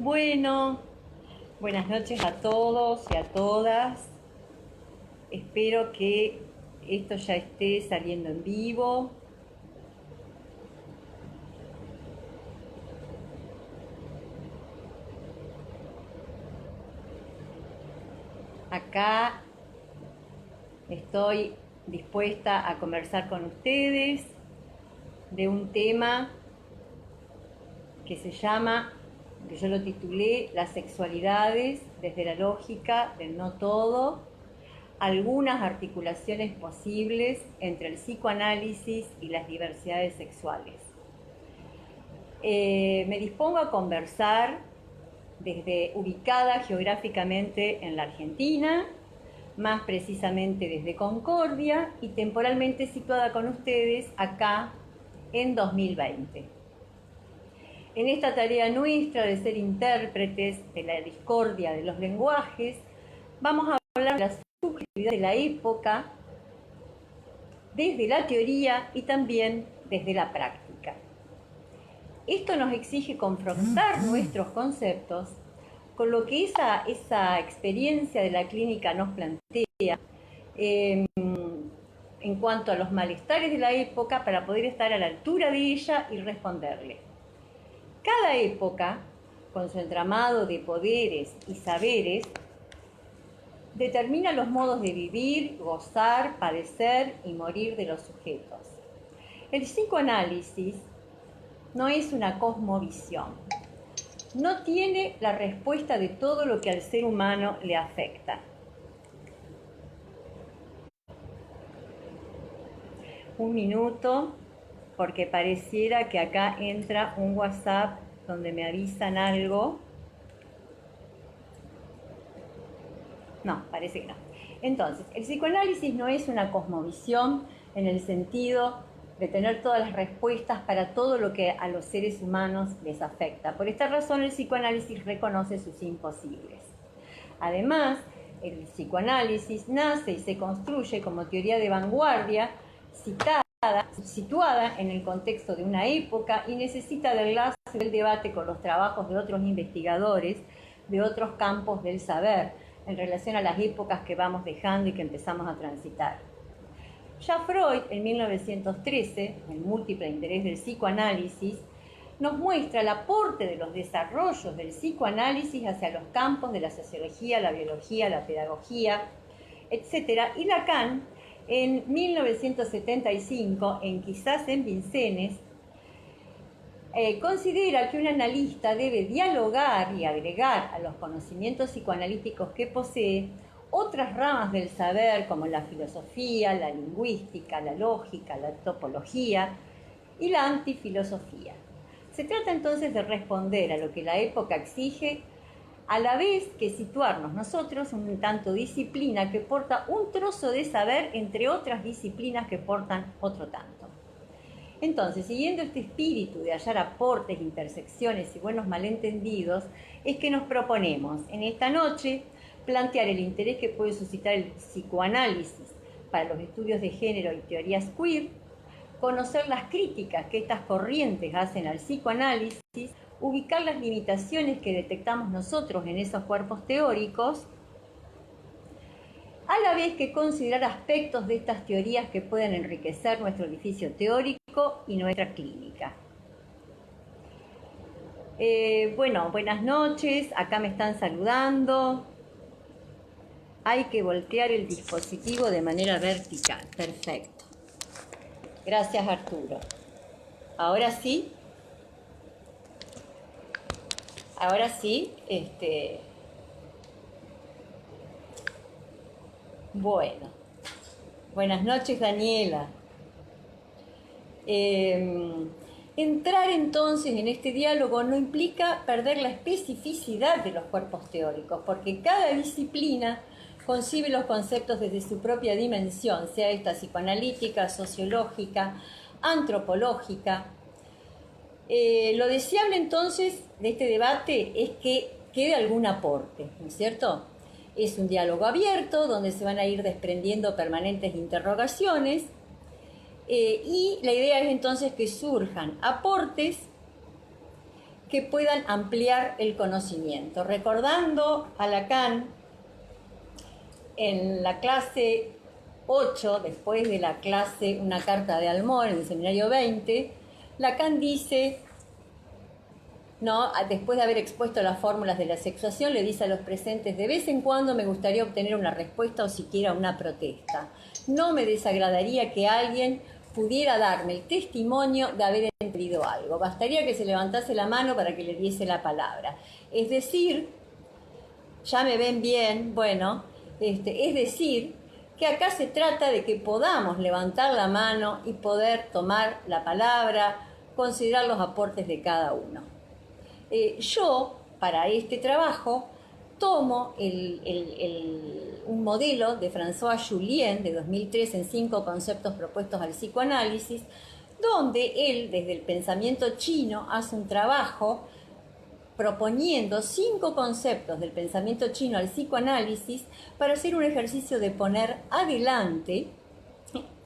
Bueno, buenas noches a todos y a todas. Espero que esto ya esté saliendo en vivo. Acá estoy dispuesta a conversar con ustedes de un tema que se llama, que yo lo titulé, las sexualidades desde la lógica del no todo, algunas articulaciones posibles entre el psicoanálisis y las diversidades sexuales. Me dispongo a conversar desde ubicada geográficamente en la Argentina, más precisamente desde Concordia y temporalmente situada con ustedes acá en 2020. En esta tarea nuestra de ser intérpretes de la discordia de los lenguajes, vamos a hablar de la subjetividad de la época desde la teoría y también desde la práctica. Esto nos exige confrontar nuestros conceptos con lo que esa experiencia de la clínica nos plantea en cuanto a los malestares de la época para poder estar a la altura de ella y responderle. Cada época, con su entramado de poderes y saberes, determina los modos de vivir, gozar, padecer y morir de los sujetos. El psicoanálisis no es una cosmovisión. No tiene la respuesta de todo lo que al ser humano le afecta. Un minuto, porque pareciera que acá entra un WhatsApp donde me avisan algo. No, parece que no. Entonces, el psicoanálisis no es una cosmovisión en el sentido de tener todas las respuestas para todo lo que a los seres humanos les afecta. Por esta razón, el psicoanálisis reconoce sus imposibles. Además, el psicoanálisis nace y se construye como teoría de vanguardia, situada en el contexto de una época y necesita del enlace del debate con los trabajos de otros investigadores de otros campos del saber en relación a las épocas que vamos dejando y que empezamos a transitar. Ya Freud, en 1913, el múltiple interés del psicoanálisis, nos muestra el aporte de los desarrollos del psicoanálisis hacia los campos de la sociología, la biología, la pedagogía, etc. Y Lacan, en 1975, en Quizás en Vincennes, considera que un analista debe dialogar y agregar a los conocimientos psicoanalíticos que posee otras ramas del saber como la filosofía, la lingüística, la lógica, la topología y la antifilosofía. Se trata entonces de responder a lo que la época exige, a la vez que situarnos nosotros en un tanto disciplina que porta un trozo de saber entre otras disciplinas que portan otro tanto. Entonces, siguiendo este espíritu de hallar aportes, intersecciones y buenos malentendidos, es que nos proponemos en esta noche plantear el interés que puede suscitar el psicoanálisis para los estudios de género y teorías queer, conocer las críticas que estas corrientes hacen al psicoanálisis, ubicar las limitaciones que detectamos nosotros en esos cuerpos teóricos, a la vez que considerar aspectos de estas teorías que pueden enriquecer nuestro edificio teórico y nuestra clínica. Bueno, buenas noches, acá me están saludando. Hay que voltear el dispositivo de manera vertical, perfecto. Gracias, Arturo. Ahora sí. Bueno, buenas noches, Daniela. Entrar entonces en este diálogo no implica perder la especificidad de los cuerpos teóricos, porque cada disciplina concibe los conceptos desde su propia dimensión, sea esta psicoanalítica, sociológica, antropológica. Lo deseable entonces de este debate es que quede algún aporte, ¿no es cierto? Es un diálogo abierto donde se van a ir desprendiendo permanentes interrogaciones y la idea es entonces que surjan aportes que puedan ampliar el conocimiento. Recordando a Lacan, en la clase 8, después de la clase Una carta de Almor, en el seminario 20, Lacan dice, ¿no?, después de haber expuesto las fórmulas de la sexuación, le dice a los presentes: de vez en cuando me gustaría obtener una respuesta o siquiera una protesta. No me desagradaría que alguien pudiera darme el testimonio de haber entendido algo. Bastaría que se levantase la mano para que le diese la palabra. Es decir, ya me ven bien, bueno, es decir, que acá se trata de que podamos levantar la mano y poder tomar la palabra, considerar los aportes de cada uno. Yo, para este trabajo, tomo un modelo de François Julien de 2003 en 5 conceptos propuestos al psicoanálisis, donde él, desde el pensamiento chino, hace un trabajo proponiendo 5 conceptos del pensamiento chino al psicoanálisis para hacer un ejercicio de poner adelante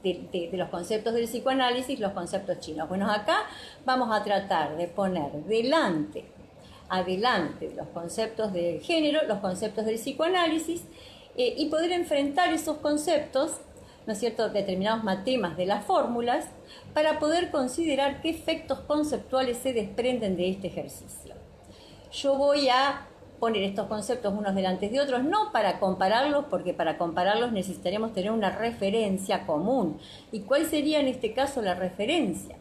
de los conceptos del psicoanálisis los conceptos chinos. Bueno, acá vamos a tratar de poner adelante los conceptos de género, los conceptos del psicoanálisis, y poder enfrentar esos conceptos, ¿no es cierto?, determinados matemas de las fórmulas, para poder considerar qué efectos conceptuales se desprenden de este ejercicio. Yo voy a poner estos conceptos unos delante de otros, no para compararlos, porque para compararlos necesitaríamos tener una referencia común. ¿Y cuál sería en este caso la referencia?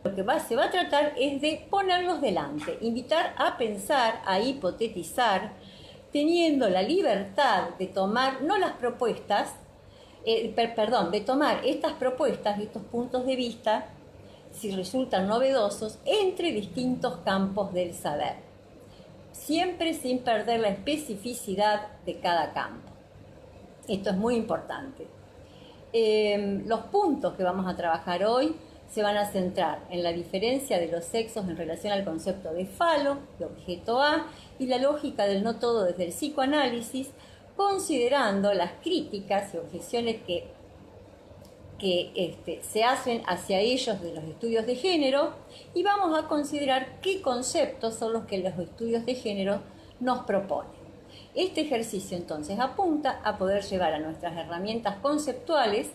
Lo que se va a tratar es de ponerlos delante, invitar a pensar, a hipotetizar, teniendo la libertad de tomar, no las propuestas, de tomar estas propuestas, estos puntos de vista, si resultan novedosos, entre distintos campos del saber, siempre sin perder la especificidad de cada campo. Esto es muy importante. Los puntos que vamos a trabajar hoy se van a centrar en la diferencia de los sexos en relación al concepto de falo, de objeto A, y la lógica del no todo desde el psicoanálisis, considerando las críticas y objeciones que se hacen hacia ellos de los estudios de género, y vamos a considerar qué conceptos son los que los estudios de género nos proponen. Este ejercicio entonces apunta a poder llevar a nuestras herramientas conceptuales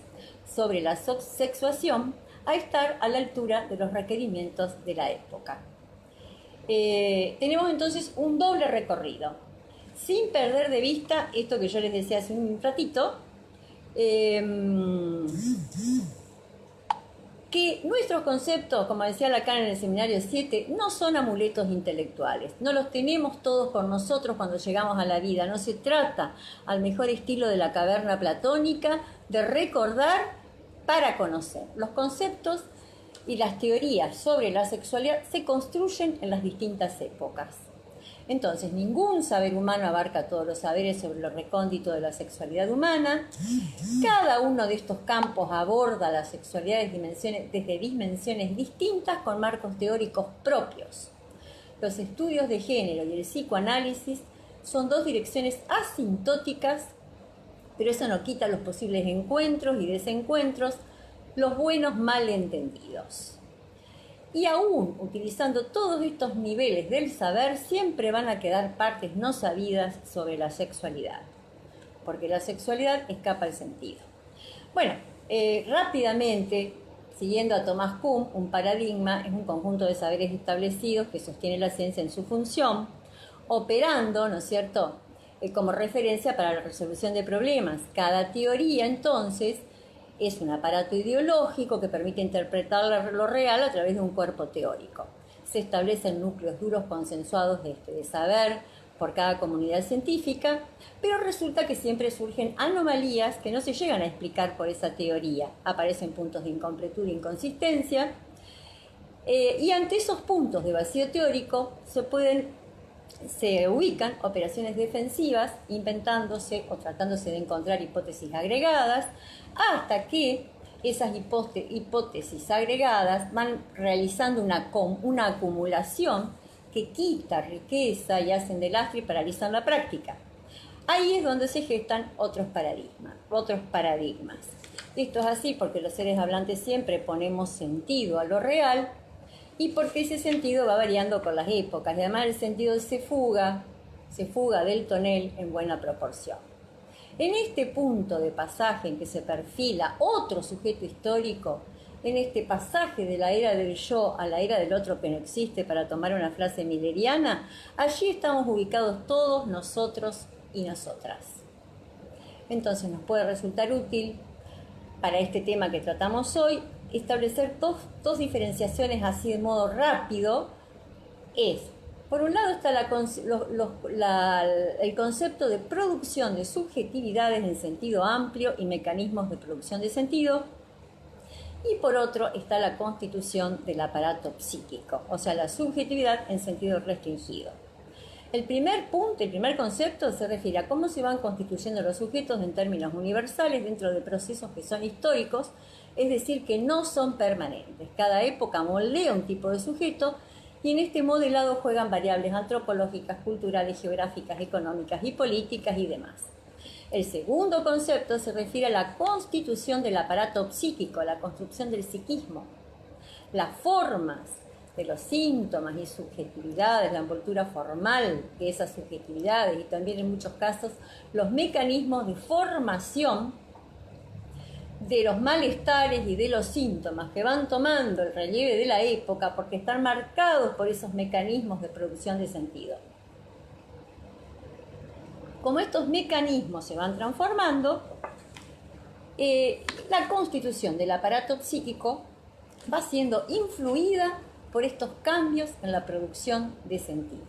sobre la sexuación a estar a la altura de los requerimientos de la época. Tenemos entonces un doble recorrido, sin perder de vista esto que yo les decía hace un ratito, que nuestros conceptos, como decía Lacan en el seminario 7, no son amuletos intelectuales, no los tenemos todos con nosotros cuando llegamos a la vida. No se trata, al mejor estilo de la caverna platónica, de recordar para conocer. Los conceptos y las teorías sobre la sexualidad se construyen en las distintas épocas. Entonces, ningún saber humano abarca todos los saberes sobre lo recóndito de la sexualidad humana. Cada uno de estos campos aborda la sexualidad desde dimensiones distintas con marcos teóricos propios. Los estudios de género y el psicoanálisis son 2 direcciones asintóticas, pero eso no quita los posibles encuentros y desencuentros, los buenos malentendidos. Y aún utilizando todos estos niveles del saber, siempre van a quedar partes no sabidas sobre la sexualidad, porque la sexualidad escapa al sentido. Bueno, rápidamente, siguiendo a Thomas Kuhn, un paradigma es un conjunto de saberes establecidos que sostiene la ciencia en su función, operando, ¿no es cierto?, como referencia para la resolución de problemas. Cada teoría, entonces, es un aparato ideológico que permite interpretar lo real a través de un cuerpo teórico. Se establecen núcleos duros consensuados de saber por cada comunidad científica, pero resulta que siempre surgen anomalías que no se llegan a explicar por esa teoría. Aparecen puntos de incompletud e inconsistencia, y ante esos puntos de vacío teórico se ubican operaciones defensivas, inventándose o tratándose de encontrar hipótesis agregadas, hasta que esas hipótesis agregadas van realizando una acumulación que quita riqueza y hacen de lastre y paralizan la práctica. Ahí es donde se gestan otros paradigmas. Esto es así porque los seres hablantes siempre ponemos sentido a lo real, y porque ese sentido va variando con las épocas, y además el sentido se fuga del tonel en buena proporción. En este punto de pasaje en que se perfila otro sujeto histórico, en este pasaje de la era del yo a la era del otro que no existe, para tomar una frase milleriana, allí estamos ubicados todos nosotros y nosotras. Entonces nos puede resultar útil para este tema que tratamos hoy establecer dos diferenciaciones así de modo rápido. Por un lado está el concepto de producción de subjetividades en sentido amplio y mecanismos de producción de sentido, y por otro está la constitución del aparato psíquico, o sea, la subjetividad en sentido restringido. El primer concepto se refiere a cómo se van constituyendo los sujetos en términos universales dentro de procesos que son históricos, es decir, que no son permanentes. Cada época moldea un tipo de sujeto y en este modelado juegan variables antropológicas, culturales, geográficas, económicas y políticas y demás. El segundo concepto se refiere a la constitución del aparato psíquico, la construcción del psiquismo, las formas de los síntomas y subjetividades, la envoltura formal de esas subjetividades y también en muchos casos los mecanismos de formación de los malestares y de los síntomas que van tomando el relieve de la época porque están marcados por esos mecanismos de producción de sentido. Como estos mecanismos se van transformando, la constitución del aparato psíquico va siendo influida por estos cambios en la producción de sentido.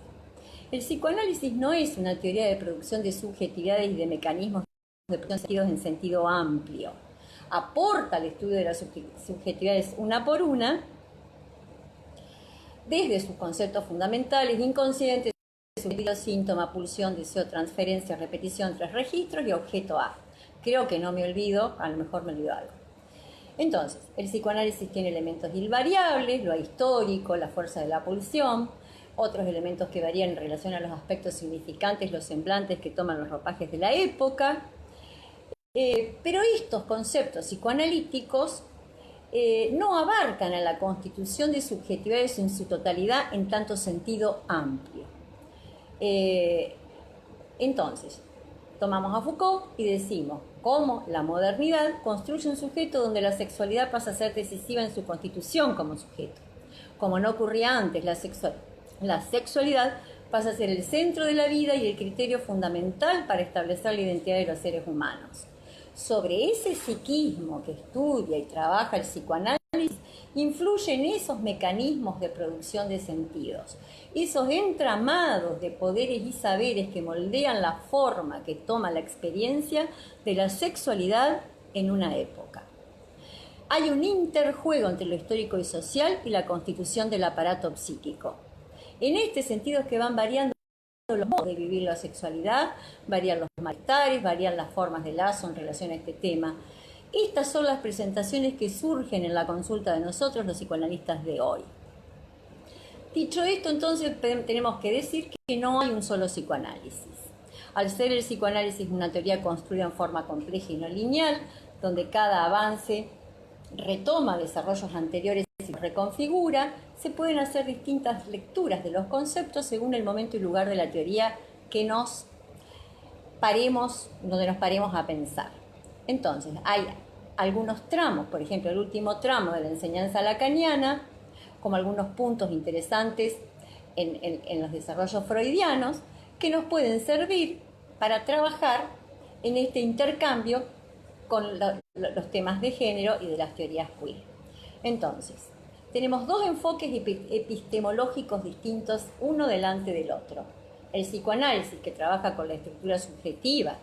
El psicoanálisis no es una teoría de producción de subjetividades y de mecanismos de producción de sentidos en sentido amplio. Aporta al estudio de las subjetividades una por una, desde sus conceptos fundamentales, inconscientes, subjetivo, síntoma, pulsión, deseo, transferencia, repetición, tres registros y objeto A. Creo que no me olvido, a lo mejor me olvido algo. Entonces, el psicoanálisis tiene elementos invariables, lo ahistórico, la fuerza de la pulsión, otros elementos que varían en relación a los aspectos significantes, los semblantes que toman los ropajes de la época. Pero estos conceptos psicoanalíticos no abarcan a la constitución de subjetividades en su totalidad en tanto sentido amplio. Entonces, tomamos a Foucault y decimos cómo la modernidad construye un sujeto donde la sexualidad pasa a ser decisiva en su constitución como sujeto. Como no ocurría antes, la sexualidad pasa a ser el centro de la vida y el criterio fundamental para establecer la identidad de los seres humanos. Sobre ese psiquismo que estudia y trabaja el psicoanálisis, influyen esos mecanismos de producción de sentidos, esos entramados de poderes y saberes que moldean la forma que toma la experiencia de la sexualidad en una época. Hay un interjuego entre lo histórico y social y la constitución del aparato psíquico. En este sentido es que van variando los modos de vivir la sexualidad, varían los malestares, varían las formas de lazo en relación a este tema. Estas son las presentaciones que surgen en la consulta de nosotros, los psicoanalistas de hoy. Dicho esto, entonces tenemos que decir que no hay un solo psicoanálisis. Al ser el psicoanálisis una teoría construida en forma compleja y no lineal, donde cada avance retoma desarrollos anteriores y reconfigura, se pueden hacer distintas lecturas de los conceptos según el momento y lugar de la teoría donde nos paremos a pensar. Entonces, hay algunos tramos, por ejemplo, el último tramo de la enseñanza lacaniana, como algunos puntos interesantes en los desarrollos freudianos, que nos pueden servir para trabajar en este intercambio con los temas de género y de las teorías queer. Entonces, tenemos dos enfoques epistemológicos distintos, uno delante del otro. El psicoanálisis, que trabaja con la estructura subjetiva,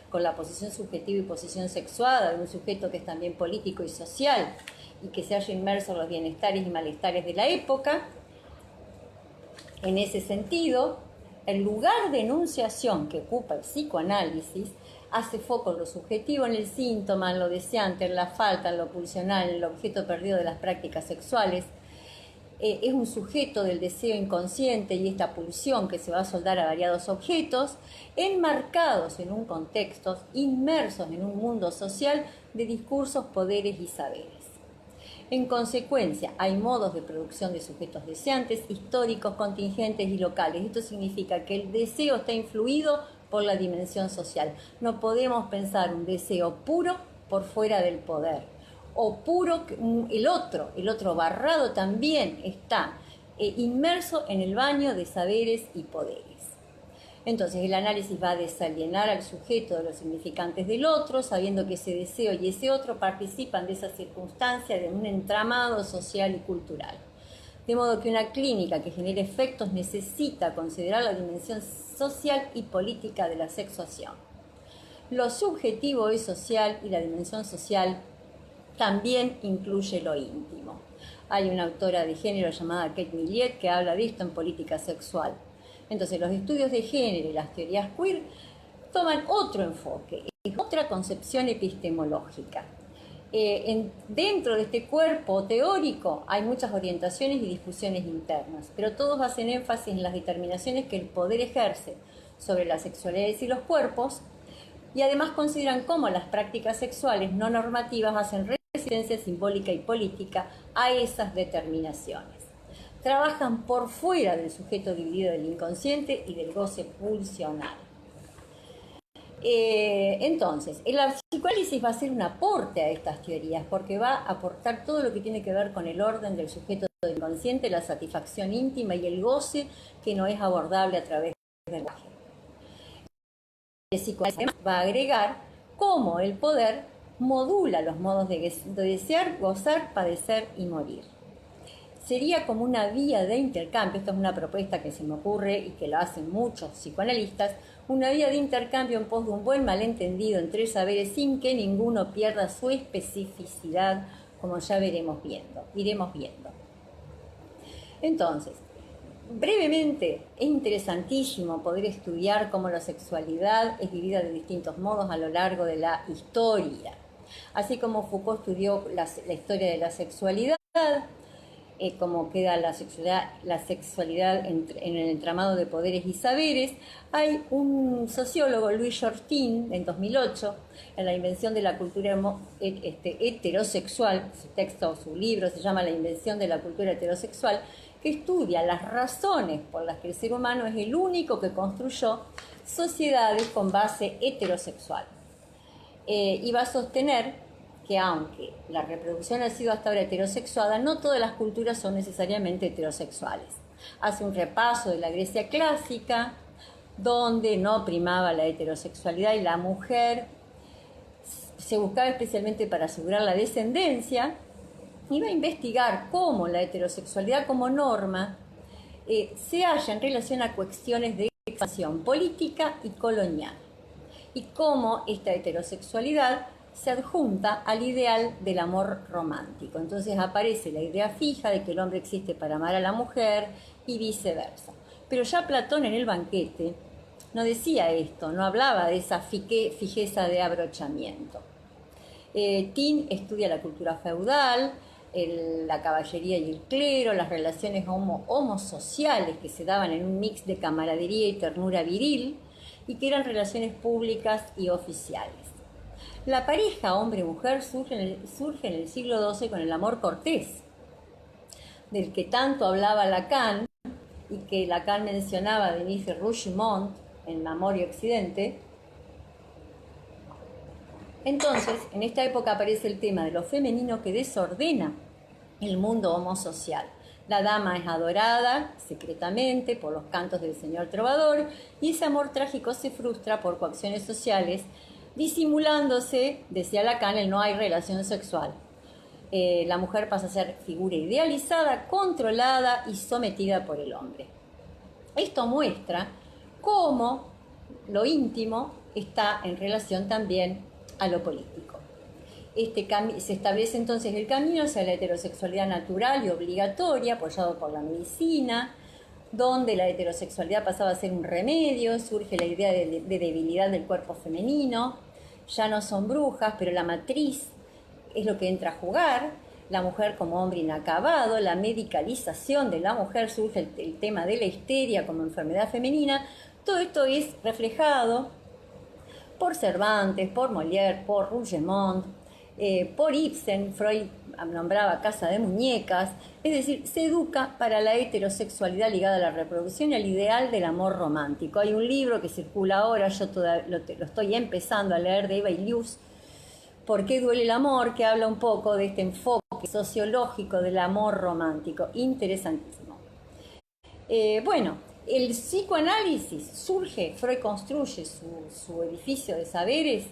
con la posición subjetiva y posición sexuada de un sujeto que es también político y social y que se halla inmerso en los bienestares y malestares de la época. En ese sentido, el lugar de enunciación que ocupa el psicoanálisis hace foco en lo subjetivo, en el síntoma, en lo deseante, en la falta, en lo pulsional, en el objeto perdido de las prácticas sexuales. Es un sujeto del deseo inconsciente y esta pulsión que se va a soldar a variados objetos, enmarcados en un contexto, inmersos en un mundo social de discursos, poderes y saberes. En consecuencia, hay modos de producción de sujetos deseantes, históricos, contingentes y locales. Esto significa que el deseo está influido por la dimensión social. No podemos pensar un deseo puro por fuera del poder. O puro, el otro barrado también está inmerso en el baño de saberes y poderes. Entonces el análisis va a desalienar al sujeto de los significantes del otro, sabiendo que ese deseo y ese otro participan de esa circunstancia de un entramado social y cultural. De modo que una clínica que genere efectos necesita considerar la dimensión social y política de la sexuación. Lo subjetivo es social y la dimensión social también incluye lo íntimo. Hay una autora de género llamada Kate Millett que habla de esto en Política Sexual. Entonces, los estudios de género y las teorías queer toman otro enfoque, es otra concepción epistemológica. Dentro de este cuerpo teórico hay muchas orientaciones y discusiones internas, pero todos hacen énfasis en las determinaciones que el poder ejerce sobre las sexualidades y los cuerpos, y además consideran cómo las prácticas sexuales no normativas hacen resistencia simbólica y política a esas determinaciones. Trabajan por fuera del sujeto dividido del inconsciente y del goce pulsional. Entonces, el psicoanálisis va a ser un aporte a estas teorías porque va a aportar todo lo que tiene que ver con el orden del sujeto del inconsciente, la satisfacción íntima y el goce que no es abordable a través del lenguaje. El psicoanálisis va a agregar cómo el poder modula los modos de desear, gozar, padecer y morir. Sería como una vía de intercambio, esto es una propuesta que se me ocurre y que lo hacen muchos psicoanalistas, una vía de intercambio en pos de un buen malentendido entre saberes sin que ninguno pierda su especificidad, como ya iremos viendo. Entonces, brevemente, es interesantísimo poder estudiar cómo la sexualidad es vivida de distintos modos a lo largo de la historia. Así como Foucault estudió la historia de la sexualidad, cómo queda la sexualidad en el entramado de poderes y saberes. Hay un sociólogo, Louis Jortin, en 2008, en la invención de la cultura heterosexual, su libro se llama La invención de la cultura heterosexual, que estudia las razones por las que el ser humano es el único que construyó sociedades con base heterosexual. Y va a sostener que aunque la reproducción ha sido hasta ahora heterosexuada, no todas las culturas son necesariamente heterosexuales. Hace un repaso de la Grecia clásica, donde no primaba la heterosexualidad y la mujer se buscaba especialmente para asegurar la descendencia, y va a investigar cómo la heterosexualidad como norma se halla en relación a cuestiones de expansión política y colonial, y cómo esta heterosexualidad se adjunta al ideal del amor romántico. Entonces aparece la idea fija de que el hombre existe para amar a la mujer y viceversa. Pero ya Platón en el Banquete no decía esto, no hablaba de esa fijeza de abrochamiento. Tin estudia la cultura feudal, la caballería y el clero, las relaciones homosociales que se daban en un mix de camaradería y ternura viril y que eran relaciones públicas y oficiales. La pareja hombre-mujer surge en el siglo XII con el amor cortés, del que tanto hablaba Lacan y que Lacan mencionaba de Denis Rougemont en Amor y Occidente. Entonces, en esta época aparece el tema de lo femenino que desordena el mundo homosocial. La dama es adorada secretamente por los cantos del señor trovador y ese amor trágico se frustra por coacciones sociales, disimulándose, decía Lacan, el no hay relación sexual. La mujer pasa a ser figura idealizada, controlada y sometida por el hombre. Esto muestra cómo lo íntimo está en relación también a lo político. Se establece entonces el camino hacia la heterosexualidad natural y obligatoria, apoyado por la medicina, donde la heterosexualidad pasaba a ser un remedio, surge la idea de debilidad del cuerpo femenino, ya no son brujas, pero la matriz es lo que entra a jugar, la mujer como hombre inacabado, la medicalización de la mujer, surge el tema de la histeria como enfermedad femenina. Todo esto es reflejado por Cervantes, por Molière, por Rougemont, Por Ibsen, Freud nombraba casa de muñecas, es decir, se educa para la heterosexualidad ligada a la reproducción y al ideal del amor romántico. Hay un libro que circula ahora, yo lo estoy empezando a leer, de Eva Illouz, ¿Por qué duele el amor?, que habla un poco de este enfoque sociológico del amor romántico. Interesantísimo. Bueno, el psicoanálisis surge, Freud construye su edificio de saberes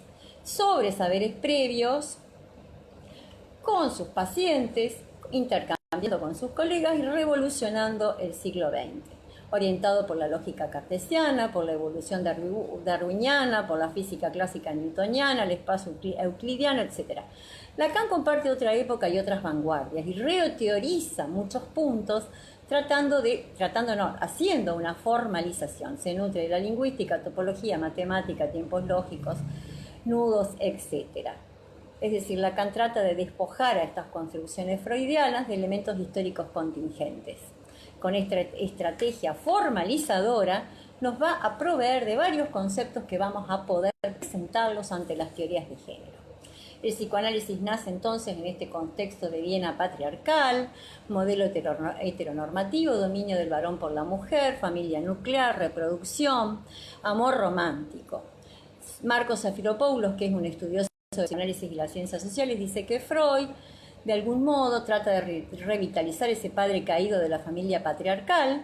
sobre saberes previos, con sus pacientes, intercambiando con sus colegas y revolucionando el siglo XX, orientado por la lógica cartesiana, por la evolución darwiniana, por la física clásica newtoniana, el espacio euclidiano, etc. Lacan comparte otra época y otras vanguardias y reteoriza muchos puntos haciendo una formalización. Se nutre de la lingüística, topología, matemática, tiempos lógicos, nudos, etc. Es decir, Lacan trata de despojar a estas construcciones freudianas de elementos históricos contingentes. Con esta estrategia formalizadora nos va a proveer de varios conceptos que vamos a poder presentarlos ante las teorías de género. El psicoanálisis nace entonces en este contexto de Viena patriarcal, modelo heteronormativo, dominio del varón por la mujer, familia nuclear, reproducción, amor romántico. Marcos Zafiropoulos, que es un estudioso del psicoanálisis y las ciencias sociales, dice que Freud, de algún modo, trata de revitalizar ese padre caído de la familia patriarcal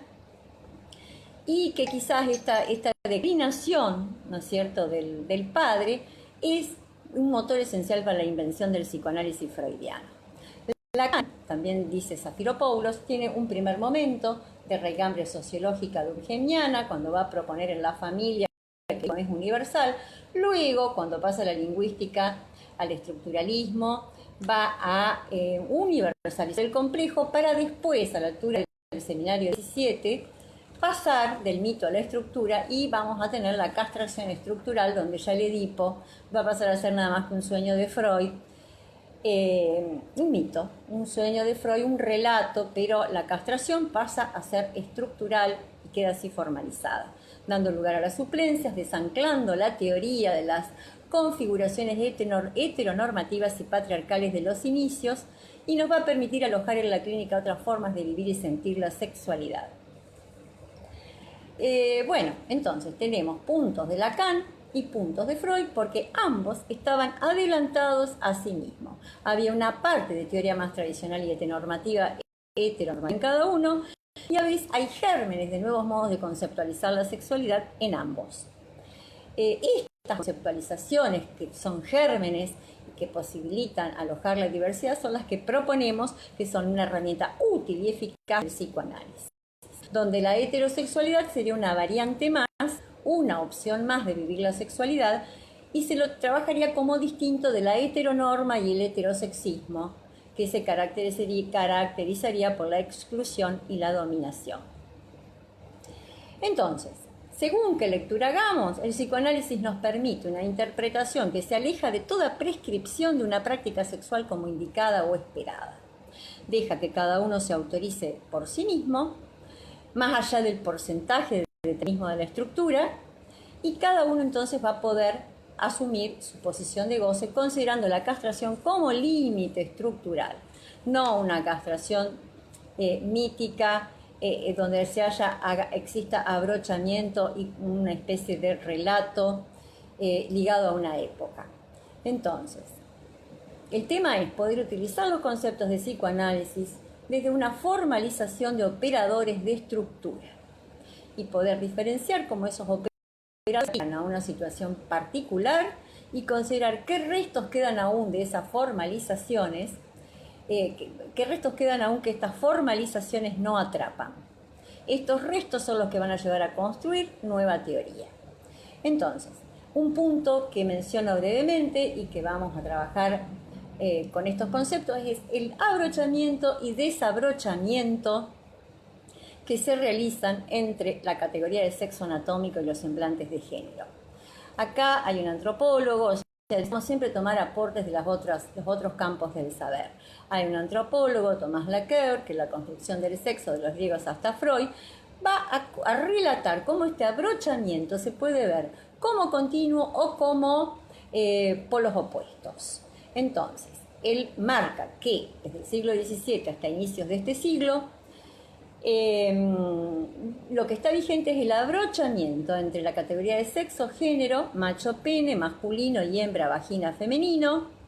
y que quizás esta declinación, ¿no es cierto?, del padre es un motor esencial para la invención del psicoanálisis freudiano. Lacan, también dice Zafiropoulos, tiene un primer momento de raigambre sociológica durkheimiana cuando va a proponer en la familia que es universal. Luego, cuando pasa la lingüística al estructuralismo, va a universalizar el complejo para después, a la altura del seminario 17, pasar del mito a la estructura y vamos a tener la castración estructural, donde ya el Edipo va a pasar a ser nada más que un sueño de Freud, un mito, un sueño de Freud, un relato, pero la castración pasa a ser estructural y queda así formalizada, dando lugar a las suplencias, desanclando la teoría de las configuraciones heteronormativas y patriarcales de los inicios, y nos va a permitir alojar en la clínica otras formas de vivir y sentir la sexualidad. Bueno, entonces tenemos puntos de Lacan y puntos de Freud porque ambos estaban adelantados a sí mismos. Había una parte de teoría más tradicional y heteronormativa en cada uno, y a veces hay gérmenes de nuevos modos de conceptualizar la sexualidad en ambos. Estas conceptualizaciones, que son gérmenes que posibilitan alojar la diversidad, son las que proponemos que son una herramienta útil y eficaz del psicoanálisis, donde la heterosexualidad sería una variante más, una opción más de vivir la sexualidad, y se lo trabajaría como distinto de la heteronorma y el heterosexismo, que se caracterizaría por la exclusión y la dominación. Entonces, según qué lectura hagamos, el psicoanálisis nos permite una interpretación que se aleja de toda prescripción de una práctica sexual como indicada o esperada. Deja que cada uno se autorice por sí mismo, más allá del porcentaje de determinismo de la estructura, y cada uno entonces va a poder asumir su posición de goce considerando la castración como límite estructural, no una castración mítica donde exista abrochamiento y una especie de relato ligado a una época. Entonces, el tema es poder utilizar los conceptos de psicoanálisis desde una formalización de operadores de estructura y poder diferenciar cómo esos operadores llegan a una situación particular y considerar qué restos quedan aún de esas formalizaciones, qué restos quedan aún que estas formalizaciones no atrapan. Estos restos son los que van a ayudar a construir nueva teoría. Entonces, un punto que menciono brevemente y que vamos a trabajar con estos conceptos es el abrochamiento y desabrochamiento que se realizan entre la categoría de sexo anatómico y los semblantes de género. Acá hay un antropólogo, debemos siempre tomar aportes de los otros campos del saber. Hay un antropólogo, Tomás Laqueur, que en la construcción del sexo de los griegos hasta Freud va a relatar cómo este abrochamiento se puede ver como continuo o como polos opuestos. Entonces, él marca que desde el siglo XVII hasta inicios de este siglo, lo que está vigente es el abrochamiento entre la categoría de sexo, género, macho, pene, masculino y hembra, vagina, femenino.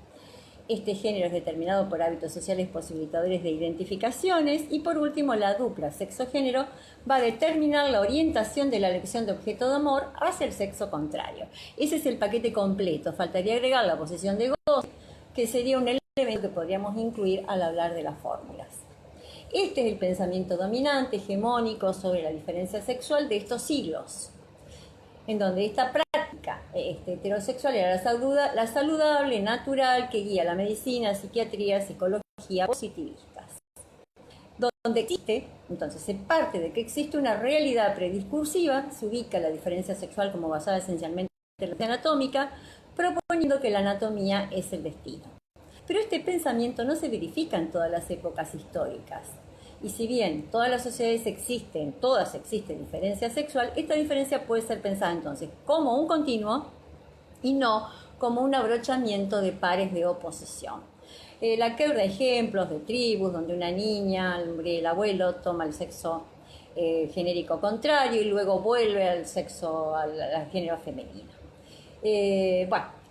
Este género es determinado por hábitos sociales posibilitadores de identificaciones. Y por último, la dupla sexo-género va a determinar la orientación de la elección de objeto de amor hacia el sexo contrario. Ese es el paquete completo. Faltaría agregar la posición de goce, que sería un elemento que podríamos incluir al hablar de las fórmulas. Este es el pensamiento dominante, hegemónico sobre la diferencia sexual de estos siglos, en donde esta práctica heterosexual era la saludable, natural, que guía la medicina, psiquiatría, psicología positivistas. Donde existe, entonces se parte de que existe una realidad prediscursiva, se ubica la diferencia sexual como basada esencialmente en la anatómica, proponiendo que la anatomía es el destino. Pero este pensamiento no se verifica en todas las épocas históricas. Y si bien todas las sociedades todas existen diferencia sexual, esta diferencia puede ser pensada entonces como un continuo y no como un abrochamiento de pares de oposición. La que da ejemplos de tribus donde una niña, el abuelo, toma el sexo genérico contrario y luego vuelve al género femenino.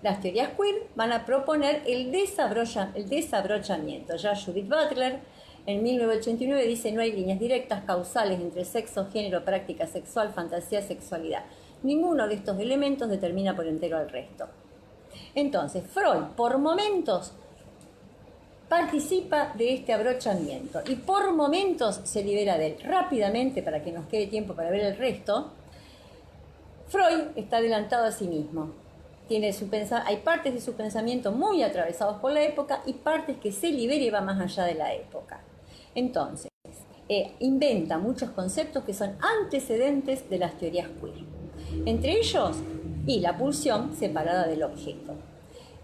Las teorías queer van a proponer el desabrochamiento. Ya Judith Butler en 1989 dice: no hay líneas directas causales entre sexo, género, práctica sexual, fantasía, sexualidad. Ninguno de estos elementos determina por entero al resto. Entonces, Freud, por momentos, participa de este abrochamiento y por momentos se libera de él. Rápidamente, para que nos quede tiempo para ver el resto, Freud está adelantado a sí mismo. Hay partes de su pensamiento muy atravesados por la época y partes que se libera y va más allá de la época. Entonces, inventa muchos conceptos que son antecedentes de las teorías queer. Entre ellos, y la pulsión separada del objeto.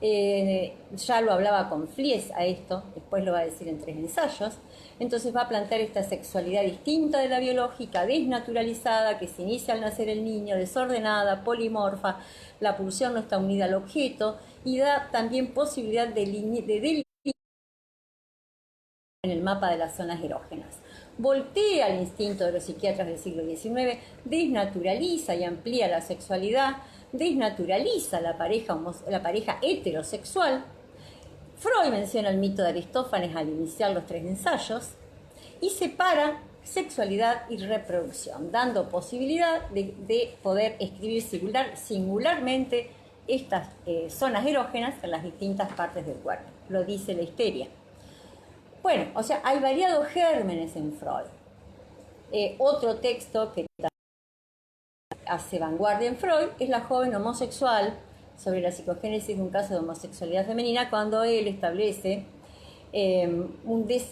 Ya lo hablaba con Fliess a esto, después lo va a decir en 3 ensayos. Entonces va a plantear esta sexualidad distinta de la biológica, desnaturalizada, que se inicia al nacer el niño, desordenada, polimorfa. La pulsión no está unida al objeto y da también posibilidad de delimitar en el mapa de las zonas erógenas. Voltea el instinto de los psiquiatras del siglo XIX, desnaturaliza y amplía la sexualidad, desnaturaliza la pareja heterosexual. Freud menciona el mito de Aristófanes al iniciar los 3 ensayos y separa sexualidad y reproducción, dando posibilidad de poder escribir singularmente estas zonas erógenas en las distintas partes del cuerpo. Lo dice la histeria. Bueno, o sea, hay variados gérmenes en Freud. Otro texto que hace vanguardia en Freud es La joven homosexual, sobre la psicogénesis de un caso de homosexualidad femenina, cuando él establece unas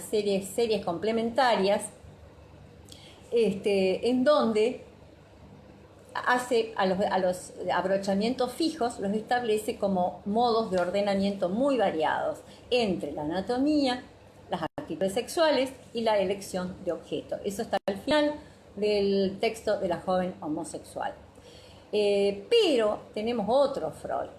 series complementarias en donde hace a los abrochamientos fijos, los establece como modos de ordenamiento muy variados entre la anatomía, las actitudes sexuales y la elección de objeto. Eso está al final del texto de La joven homosexual. Pero tenemos otro Freud.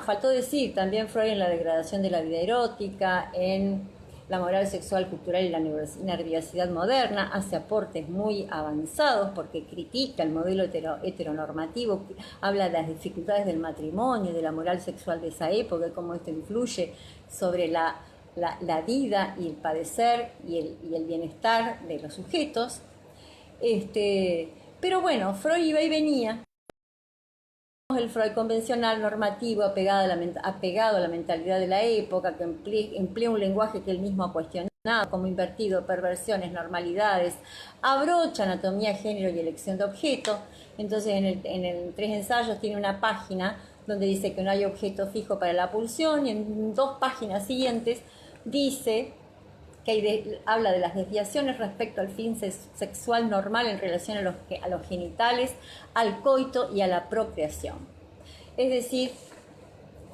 Faltó decir también Freud en la degradación de la vida erótica, en la moral sexual, cultural y la nerviosidad moderna, hace aportes muy avanzados porque critica el modelo heteronormativo, habla de las dificultades del matrimonio, de la moral sexual de esa época y cómo esto influye sobre la vida y el padecer y el bienestar de los sujetos. Pero bueno, Freud iba y venía. El Freud convencional, normativo, apegado a la mentalidad de la época, que emplea un lenguaje que él mismo ha cuestionado, como invertido, perversiones, normalidades, abrocha anatomía, género y elección de objeto. Entonces en el 3 ensayos tiene una página donde dice que no hay objeto fijo para la pulsión, y en 2 páginas siguientes dice que habla de las desviaciones respecto al fin sexual normal en relación a los genitales, al coito y a la procreación. Es decir,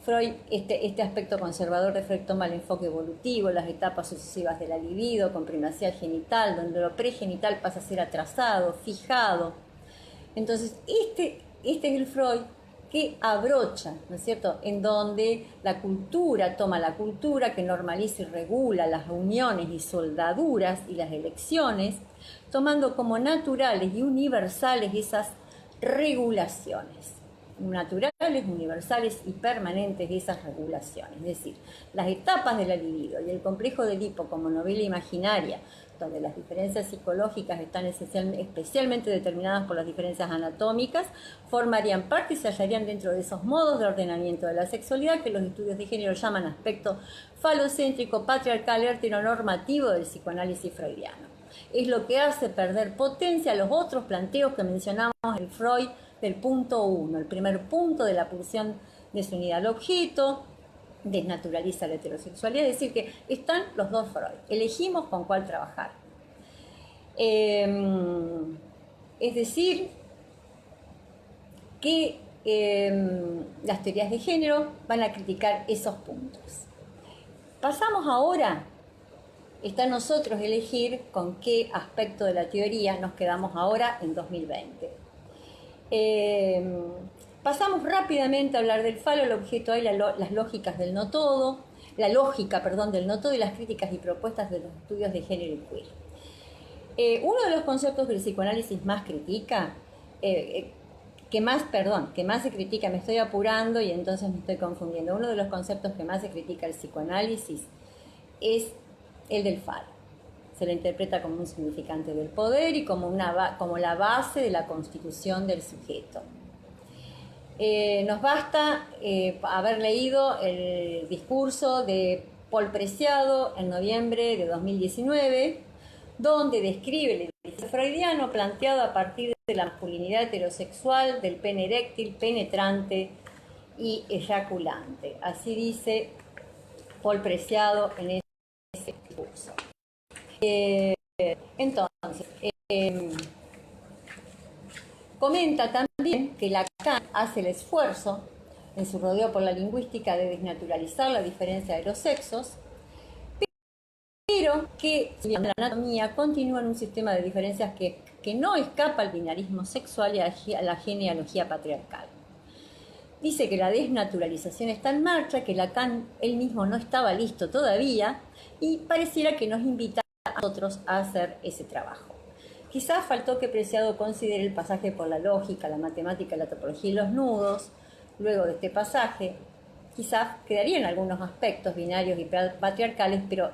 Freud, este aspecto conservador de Freud toma el enfoque evolutivo, las etapas sucesivas de la libido, con primacía genital, donde lo pregenital pasa a ser atrasado, fijado. Entonces, este es el Freud que abrocha, ¿no es cierto?, en donde la cultura toma la cultura, que normaliza y regula las uniones y soldaduras y las elecciones, tomando como naturales y universales esas regulaciones. Naturales, universales y permanentes esas regulaciones. Es decir, las etapas de la libido y el complejo de Edipo como novela imaginaria, donde las diferencias psicológicas están especialmente determinadas por las diferencias anatómicas, formarían parte y se hallarían dentro de esos modos de ordenamiento de la sexualidad que los estudios de género llaman aspecto falocéntrico, patriarcal, heteronormativo del psicoanálisis freudiano. Es lo que hace perder potencia a los otros planteos que mencionamos en Freud del punto 1, el primer punto de la pulsión de su unidad al objeto, desnaturaliza la heterosexualidad, es decir, que están los dos Freud, elegimos con cuál trabajar. Es decir, que las teorías de género van a criticar esos puntos. Pasamos ahora, está en nosotros elegir con qué aspecto de la teoría nos quedamos ahora en 2020. Pasamos rápidamente a hablar del falo, el objeto hay las lógicas del no todo, la lógica, perdón, del no todo y las críticas y propuestas de los estudios de género y queer. Uno de los conceptos que el psicoanálisis más critica, que más se critica, me estoy apurando y entonces me estoy confundiendo, uno de los conceptos que más se critica el psicoanálisis es el del falo. Se lo interpreta como un significante del poder y como la base de la constitución del sujeto. Nos basta haber leído el discurso de Paul Preciado en noviembre de 2019, donde describe el edificio freudiano planteado a partir de la masculinidad heterosexual, del pene eréctil, penetrante y eyaculante. Así dice Paul Preciado en ese discurso. Entonces, comenta también que Lacan hace el esfuerzo en su rodeo por la lingüística de desnaturalizar la diferencia de los sexos, pero que la anatomía continúa en un sistema de diferencias que no escapa al binarismo sexual y a la genealogía patriarcal. Dice que la desnaturalización está en marcha, que Lacan él mismo no estaba listo todavía y pareciera que nos invita a nosotros a hacer ese trabajo. Quizás faltó que Preciado considere el pasaje por la lógica, la matemática, la topología y los nudos. Luego de este pasaje, quizás quedarían algunos aspectos binarios y patriarcales, pero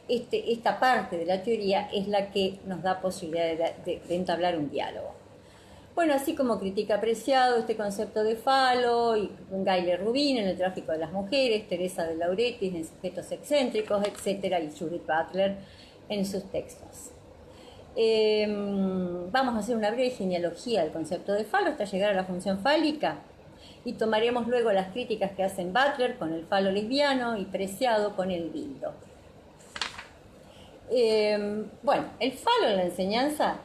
esta parte de la teoría es la que nos da posibilidad de entablar un diálogo. Bueno, así como critica Preciado este concepto de falo, y Gayle Rubin en el tráfico de las mujeres, Teresa de Lauretis en sujetos excéntricos, etc., y Judith Butler en sus textos. Vamos a hacer una breve genealogía del concepto de falo hasta llegar a la función fálica y tomaremos luego las críticas que hacen Butler con el falo lesbiano y Preciado con el dildo. Bueno, el falo en la enseñanza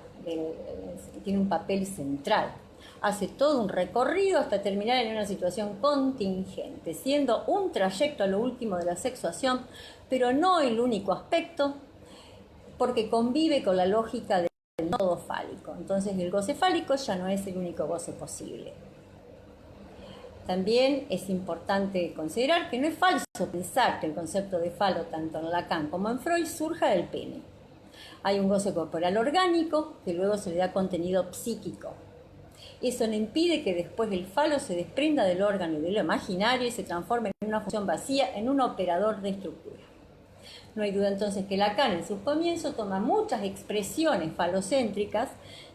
tiene un papel central. Hace todo un recorrido hasta terminar en una situación contingente, siendo un trayecto a lo último de la sexuación, pero no el único aspecto, porque convive con la lógica del nodo fálico. Entonces el goce fálico ya no es el único goce posible. También es importante considerar que no es falso pensar que el concepto de falo, tanto en Lacan como en Freud, surja del pene. Hay un goce corporal orgánico que luego se le da contenido psíquico. Eso no impide que después el falo se desprenda del órgano y de lo imaginario y se transforme en una función vacía, en un operador de estructura. No hay duda entonces que Lacan en sus comienzos toma muchas expresiones falocéntricas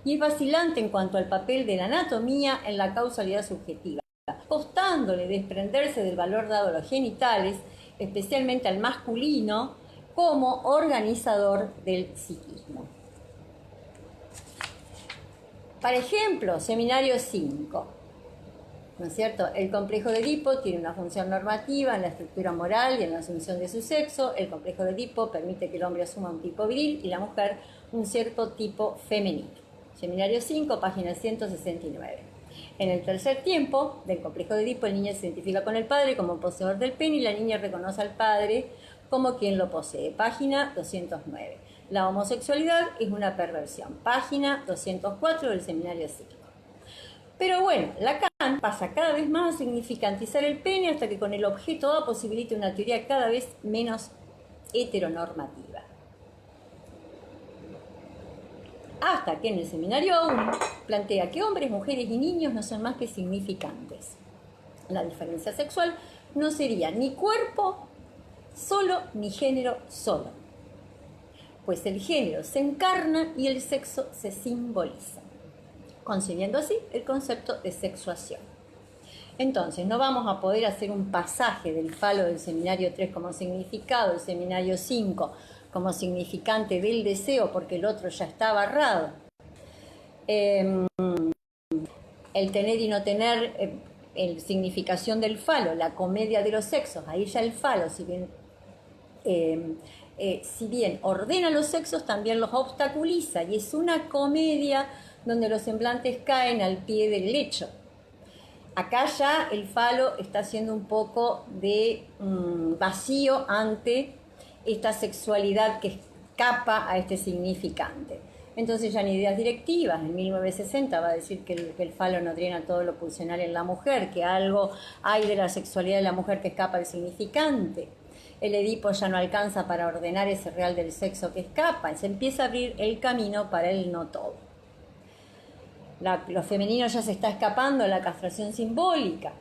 y es vacilante en cuanto al papel de la anatomía en la causalidad subjetiva, costándole desprenderse del valor dado a los genitales, especialmente al masculino, como organizador del psiquismo. Por ejemplo, Seminario 5, ¿no es cierto? El complejo de Edipo tiene una función normativa en la estructura moral y en la asunción de su sexo. El complejo de Edipo permite que el hombre asuma un tipo viril y la mujer un cierto tipo femenino. Seminario 5, página 169. En el tercer tiempo del complejo de Edipo, el niño se identifica con el padre como poseedor del pene y la niña reconoce al padre como quien lo posee. Página 209. La homosexualidad es una perversión. Página 204 del Seminario 5. Pero bueno, Lacan pasa cada vez más a significantizar el pene hasta que con el objeto A posibilita una teoría cada vez menos heteronormativa. Hasta que en el seminario A1 plantea que hombres, mujeres y niños no son más que significantes. La diferencia sexual no sería ni cuerpo solo ni género solo, pues el género se encarna y el sexo se simboliza, concibiendo así el concepto de sexuación. Entonces, no vamos a poder hacer un pasaje del falo del seminario 3 como significado, del seminario 5 como significante del deseo, porque el otro ya está barrado. El tener y no tener, el significación del falo, la comedia de los sexos, ahí ya el falo, si bien ordena los sexos, también los obstaculiza, y es una comedia donde los semblantes caen al pie del lecho. Acá ya el falo está haciendo un poco de vacío ante esta sexualidad que escapa a este significante. Entonces ya en Ideas Directivas, en 1960, va a decir que el falo no drena todo lo pulsional en la mujer, que algo hay de la sexualidad de la mujer que escapa al significante. El Edipo ya no alcanza para ordenar ese real del sexo que escapa, se empieza a abrir el camino para el no todo. Lo femenino ya se está escapando a la castración simbólica.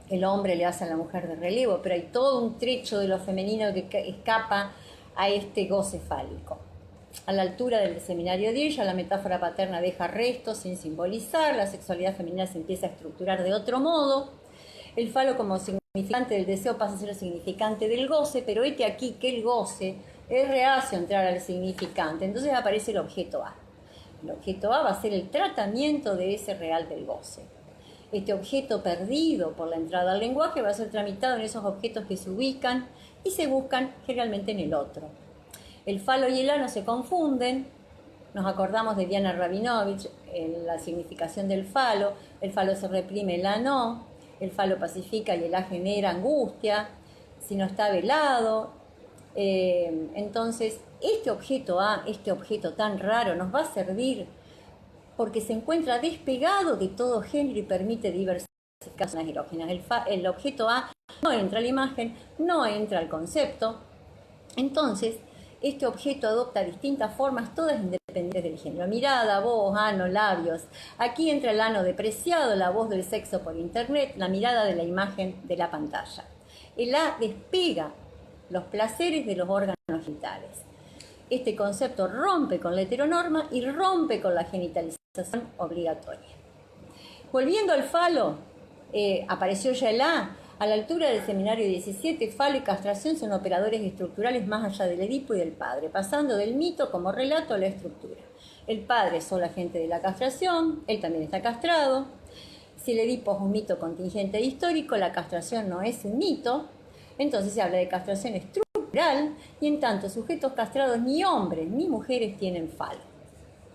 El hombre le hace a la mujer de relevo, pero hay todo un trecho de lo femenino que escapa a este goce fálico. A la altura del seminario 10 ya la metáfora paterna deja restos sin simbolizar, la sexualidad femenina se empieza a estructurar de otro modo, el falo como significante del deseo pasa a ser el significante del goce, pero este aquí que el goce es reacio a entrar al significante, entonces aparece el objeto A. El objeto A va a ser el tratamiento de ese real del goce. Este objeto perdido por la entrada al lenguaje va a ser tramitado en esos objetos que se ubican y se buscan generalmente en el otro. El falo y el ano se confunden. Nos acordamos de Diana Rabinovich en la significación del falo. El falo se reprime, el A no. El falo pacifica y el A genera angustia. Si no está velado. Entonces, este objeto A, este objeto tan raro, nos va a servir porque se encuentra despegado de todo género y permite diversificaciones erógenas. El objeto A no entra a la imagen, no entra al concepto. Entonces, este objeto adopta distintas formas, todas independientes del género. Mirada, voz, ano, labios. Aquí entra el ano depreciado, la voz del sexo por internet, la mirada de la imagen de la pantalla. El A despega los placeres de los órganos genitales. Este concepto rompe con la heteronorma y rompe con la genitalización obligatoria. Volviendo al falo, apareció ya el A. A la altura del seminario 17, falo y castración son operadores estructurales más allá del Edipo y del padre, pasando del mito como relato a la estructura. El padre es solo agente de la castración, él también está castrado. Si el Edipo es un mito contingente e histórico, la castración no es un mito, entonces se habla de castración estructural, y en tanto sujetos castrados ni hombres ni mujeres tienen falo.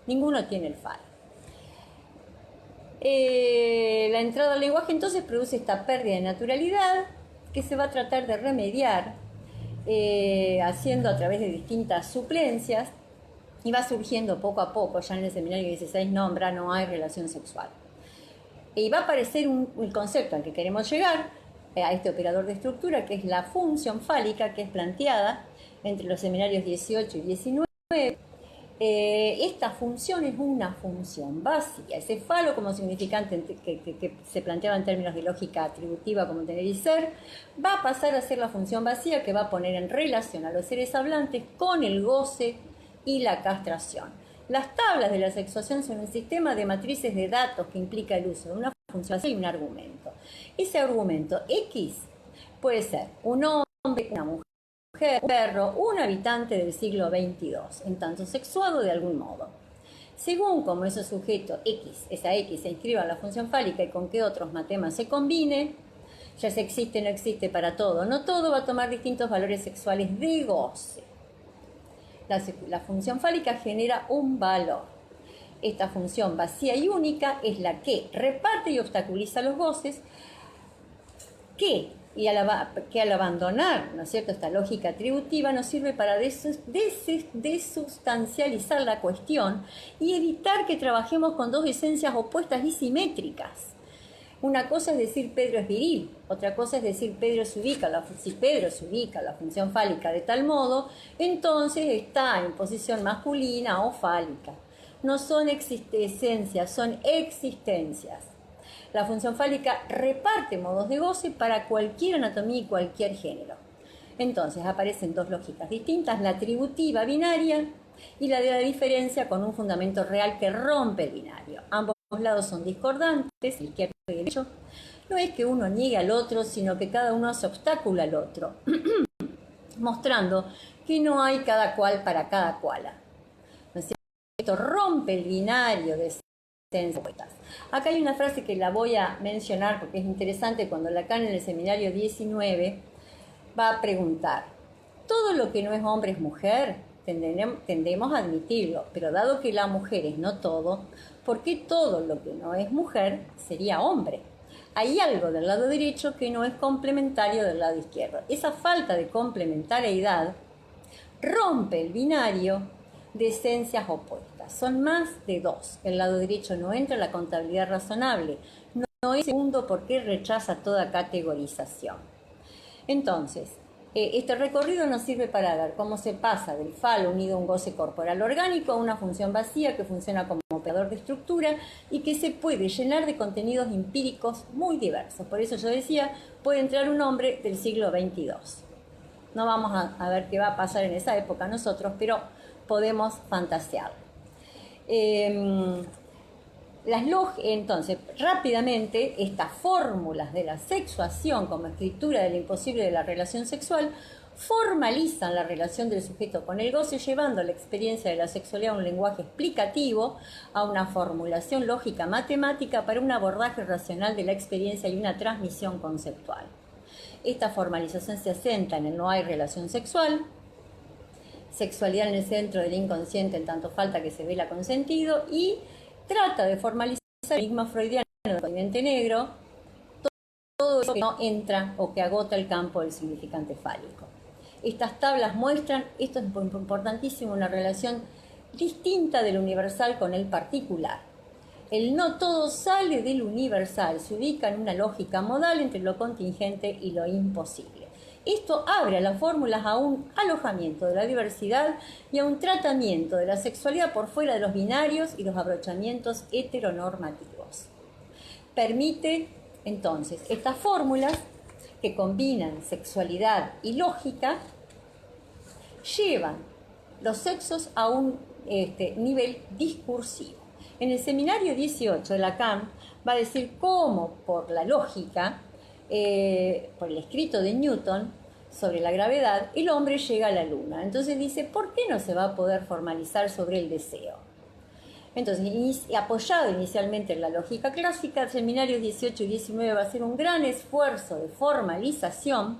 Ninguno tiene el falo. La entrada al lenguaje entonces produce esta pérdida de naturalidad que se va a tratar de remediar haciendo a través de distintas suplencias, y va surgiendo poco a poco. Ya en el seminario 16 nombra no hay relación sexual. Y va a aparecer el concepto al que queremos llegar, a este operador de estructura, que es la función fálica, que es planteada entre los seminarios 18 y 19. Esta función es una función básica. Ese falo como significante que se planteaba en términos de lógica atributiva como tener y ser, va a pasar a ser la función vacía que va a poner en relación a los seres hablantes con el goce y la castración. Las tablas de la sexuación son un sistema de matrices de datos que implica el uso de una función vacía y un argumento. Ese argumento X puede ser un hombre, una mujer, un perro, un habitante del siglo XXII, en tanto sexuado de algún modo. Según como ese sujeto X, esa X se inscriba en la función fálica y con qué otros matemas se combine, ya se existe o no existe para todo. No todo va a tomar distintos valores sexuales de goce. La función fálica genera un valor. Esta función vacía y única es la que reparte y obstaculiza los goces, que que al abandonar, ¿no es cierto?, esta lógica atributiva nos sirve para desustancializar la cuestión y evitar que trabajemos con dos esencias opuestas y simétricas. Una cosa es decir Pedro es viril, otra cosa es decir si Pedro se ubica la función fálica de tal modo, entonces está en posición masculina o fálica. No son esencias, son existencias. La función fálica reparte modos de goce para cualquier anatomía y cualquier género. Entonces aparecen dos lógicas distintas, la atributiva binaria y la de la diferencia con un fundamento real que rompe el binario. Ambos lados son discordantes, izquierdo y derecho. No es que uno niegue al otro, sino que cada uno hace obstáculo al otro, mostrando que no hay cada cual para cada cual. ¿No es cierto? Esto rompe el binario de esencias opuestas. Acá hay una frase que la voy a mencionar porque es interesante cuando Lacan en el seminario 19 va a preguntar, ¿todo lo que no es hombre es mujer? Tendemos a admitirlo, pero dado que la mujer es no todo, ¿por qué todo lo que no es mujer sería hombre? Hay algo del lado derecho que no es complementario del lado izquierdo. Esa falta de complementariedad rompe el binario de esencias opuestas. Son más de dos. El lado derecho no entra en la contabilidad razonable. No es segundo porque rechaza toda categorización. Entonces, este recorrido nos sirve para ver cómo se pasa del falo unido a un goce corporal orgánico a una función vacía que funciona como operador de estructura y que se puede llenar de contenidos empíricos muy diversos. Por eso yo decía, puede entrar un hombre del siglo XXII. No vamos a ver qué va a pasar en esa época nosotros, pero podemos fantasear. Entonces, rápidamente, estas fórmulas de la sexuación como escritura de lo imposible de la relación sexual formalizan la relación del sujeto con el goce, llevando la experiencia de la sexualidad a un lenguaje explicativo, a una formulación lógica matemática para un abordaje racional de la experiencia y una transmisión conceptual. Esta formalización se asenta en el no hay relación sexual, sexualidad en el centro del inconsciente en tanto falta que se vela consentido, y trata de formalizar el enigma freudiano del continente negro, todo eso que no entra o que agota el campo del significante fálico. Estas tablas muestran, esto es importantísimo, una relación distinta del universal con el particular. El no todo sale del universal, se ubica en una lógica modal entre lo contingente y lo imposible. Esto abre a las fórmulas a un alojamiento de la diversidad y a un tratamiento de la sexualidad por fuera de los binarios y los abrochamientos heteronormativos. Permite, entonces, estas fórmulas que combinan sexualidad y lógica, llevan los sexos a un nivel discursivo. En el seminario 18 de Lacan va a decir cómo por la lógica, por el escrito de Newton sobre la gravedad, el hombre llega a la luna. Entonces dice, ¿por qué no se va a poder formalizar sobre el deseo? Entonces, apoyado inicialmente en la lógica clásica, el seminario 18 y 19 va a ser un gran esfuerzo de formalización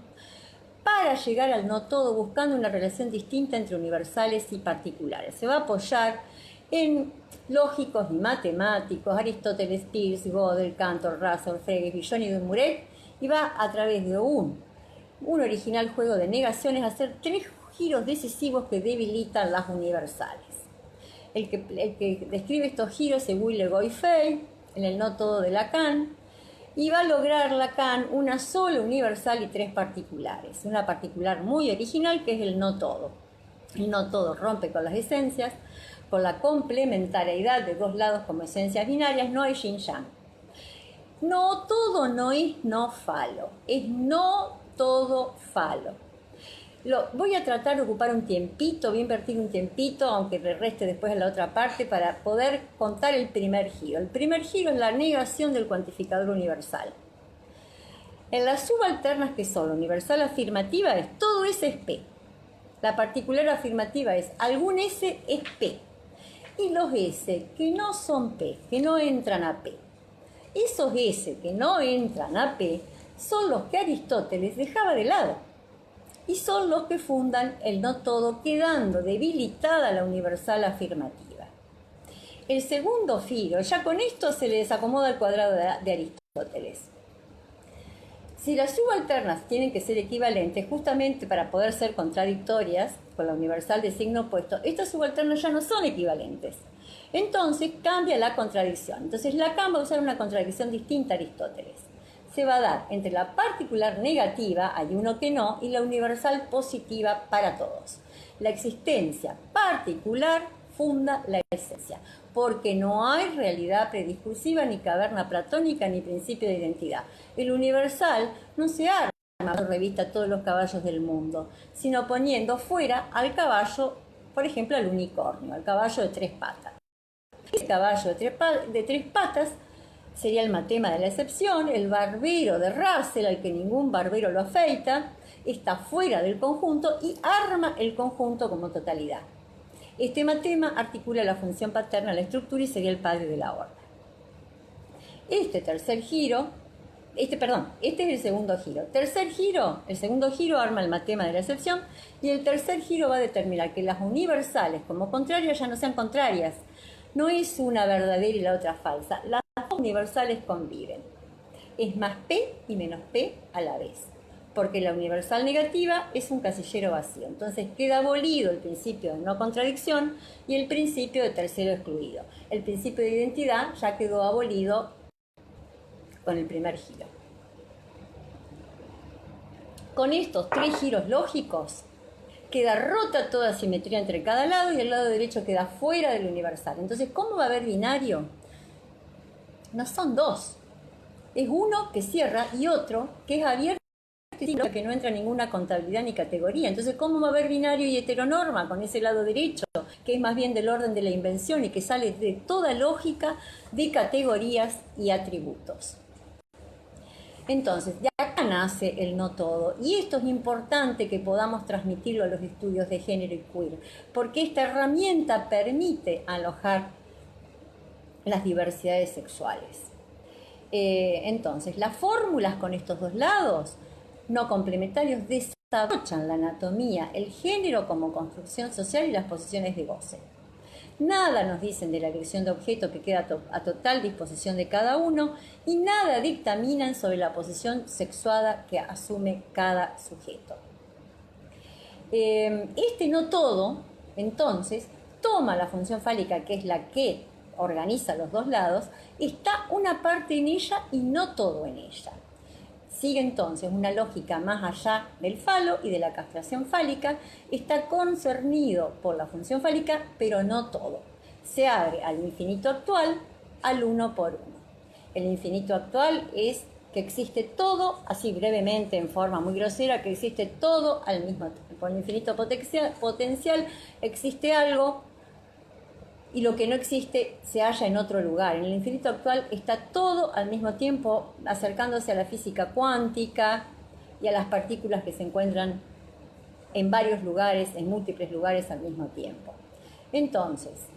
para llegar al no todo, buscando una relación distinta entre universales y particulares. Se va a apoyar en lógicos y matemáticos, Aristóteles, Peirce, Gödel, Cantor, Russell, Frege, Villon y Dumouriez, y va a través de un original juego de negaciones a hacer tres giros decisivos que debilitan las universales. El que describe estos giros es Will Goifei, en el no todo de Lacan, y va a lograr Lacan una sola universal y tres particulares. Una particular muy original que es el no todo. El no todo rompe con las esencias, con la complementariedad de dos lados como esencias binarias, no hay yin-yang. No todo no es no falo, es no todo falo. Voy a tratar de ocupar un tiempito, voy a invertir un tiempito, aunque le reste después en la otra parte, para poder contar el primer giro. El primer giro es la negación del cuantificador universal. En las subalternas que son universal afirmativa es todo S es P. La particular afirmativa es algún S es P. Y los S que no son P, que no entran a P. Esos S que no entran a P son los que Aristóteles dejaba de lado y son los que fundan el no todo, quedando debilitada la universal afirmativa. El segundo giro, ya con esto se le desacomoda el cuadrado de Aristóteles. Si las subalternas tienen que ser equivalentes, justamente para poder ser contradictorias con la universal de signo opuesto, estas subalternas ya no son equivalentes. Entonces cambia la contradicción. Entonces Lacan va a usar una contradicción distinta a Aristóteles. Se va a dar entre la particular negativa, hay uno que no, y la universal positiva para todos. La existencia particular funda la esencia, porque no hay realidad prediscursiva, ni caverna platónica, ni principio de identidad. El universal no se arma o revista todos los caballos del mundo, sino poniendo fuera al caballo, por ejemplo, al unicornio, al caballo de 3 patas. El caballo de tres patas sería el matema de la excepción, el barbero de Russell, al que ningún barbero lo afeita, está fuera del conjunto y arma el conjunto como totalidad. Este matema articula la función paterna a la estructura y sería el padre de la orden. Este es el segundo giro. El segundo giro arma el matema de la excepción y el tercer giro va a determinar que las universales como contrarias ya no sean contrarias. No es una verdadera y la otra falsa. Las dos universales conviven. Es más P y menos P a la vez. Porque la universal negativa es un casillero vacío. Entonces queda abolido el principio de no contradicción y el principio de tercero excluido. El principio de identidad ya quedó abolido con el primer giro. Con estos 3 giros lógicos, queda rota toda simetría entre cada lado y el lado derecho queda fuera del universal. Entonces, ¿cómo va a haber binario? No son 2. Es uno que cierra y otro que es abierto, que no entra en ninguna contabilidad ni categoría. Entonces, ¿cómo va a haber binario y heteronorma con ese lado derecho, que es más bien del orden de la invención y que sale de toda lógica de categorías y atributos? Entonces, de acá nace el no todo. Y esto es importante que podamos transmitirlo a los estudios de género y queer, porque esta herramienta permite alojar las diversidades sexuales. Entonces, las fórmulas con estos dos lados no complementarios desabrochan la anatomía, el género como construcción social y las posiciones de goce. Nada nos dicen de la elección de objeto que queda a total disposición de cada uno y nada dictaminan sobre la posición sexuada que asume cada sujeto. Este no todo, entonces, toma la función fálica, que es la que organiza los dos lados, está una parte en ella y no todo en ella. Sigue entonces una lógica más allá del falo y de la castración fálica, está concernido por la función fálica, pero no todo. Se abre al infinito actual, al uno por uno. El infinito actual es que existe todo, así brevemente, en forma muy grosera, que existe todo al mismo tiempo. Por el infinito potencial existe algo y lo que no existe se halla en otro lugar. En el infinito actual está todo al mismo tiempo, acercándose a la física cuántica y a las partículas que se encuentran en varios lugares, en múltiples lugares al mismo tiempo. Entonces,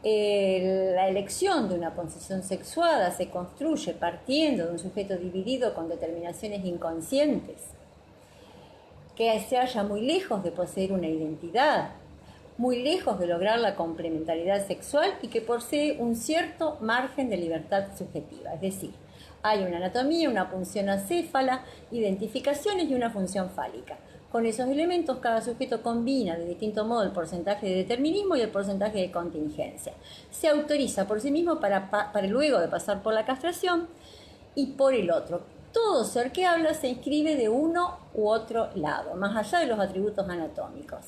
la elección de una posición sexuada se construye partiendo de un sujeto dividido con determinaciones inconscientes, que se halla muy lejos de poseer una identidad, muy lejos de lograr la complementariedad sexual y que posee un cierto margen de libertad subjetiva. Es decir, hay una anatomía, una función acéfala, identificaciones y una función fálica. Con esos elementos, cada sujeto combina de distinto modo el porcentaje de determinismo y el porcentaje de contingencia. Se autoriza por sí mismo para luego de pasar por la castración y por el otro. Todo ser que habla se inscribe de uno u otro lado, más allá de los atributos anatómicos.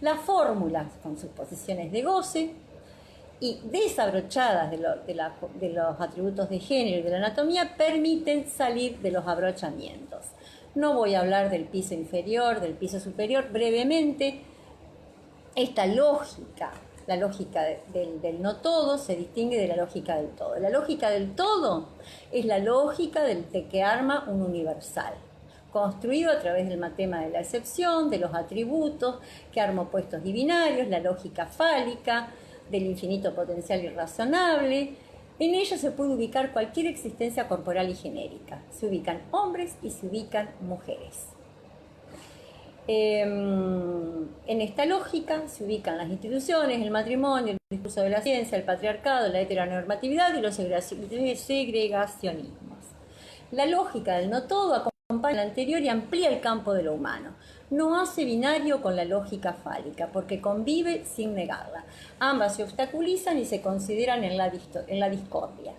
Las fórmulas con sus posiciones de goce y desabrochadas de los atributos de género y de la anatomía permiten salir de los abrochamientos. No voy a hablar del piso inferior, del piso superior, brevemente. Esta lógica, la lógica del no todo, se distingue de la lógica del todo. La lógica del todo es la lógica de que arma un universal, construido a través del matema de la excepción, de los atributos, que arma opuestos y binarios, la lógica fálica, del infinito potencial irrazonable. En ella se puede ubicar cualquier existencia corporal y genérica. Se ubican hombres y se ubican mujeres. En esta lógica se ubican las instituciones, el matrimonio, el discurso de la ciencia, el patriarcado, la heteronormatividad y los segregacionismos. La lógica del no todo acompaña al anterior y amplía el campo de lo humano. No hace binario con la lógica fálica, porque convive sin negarla. Ambas se obstaculizan y se consideran en la discordia.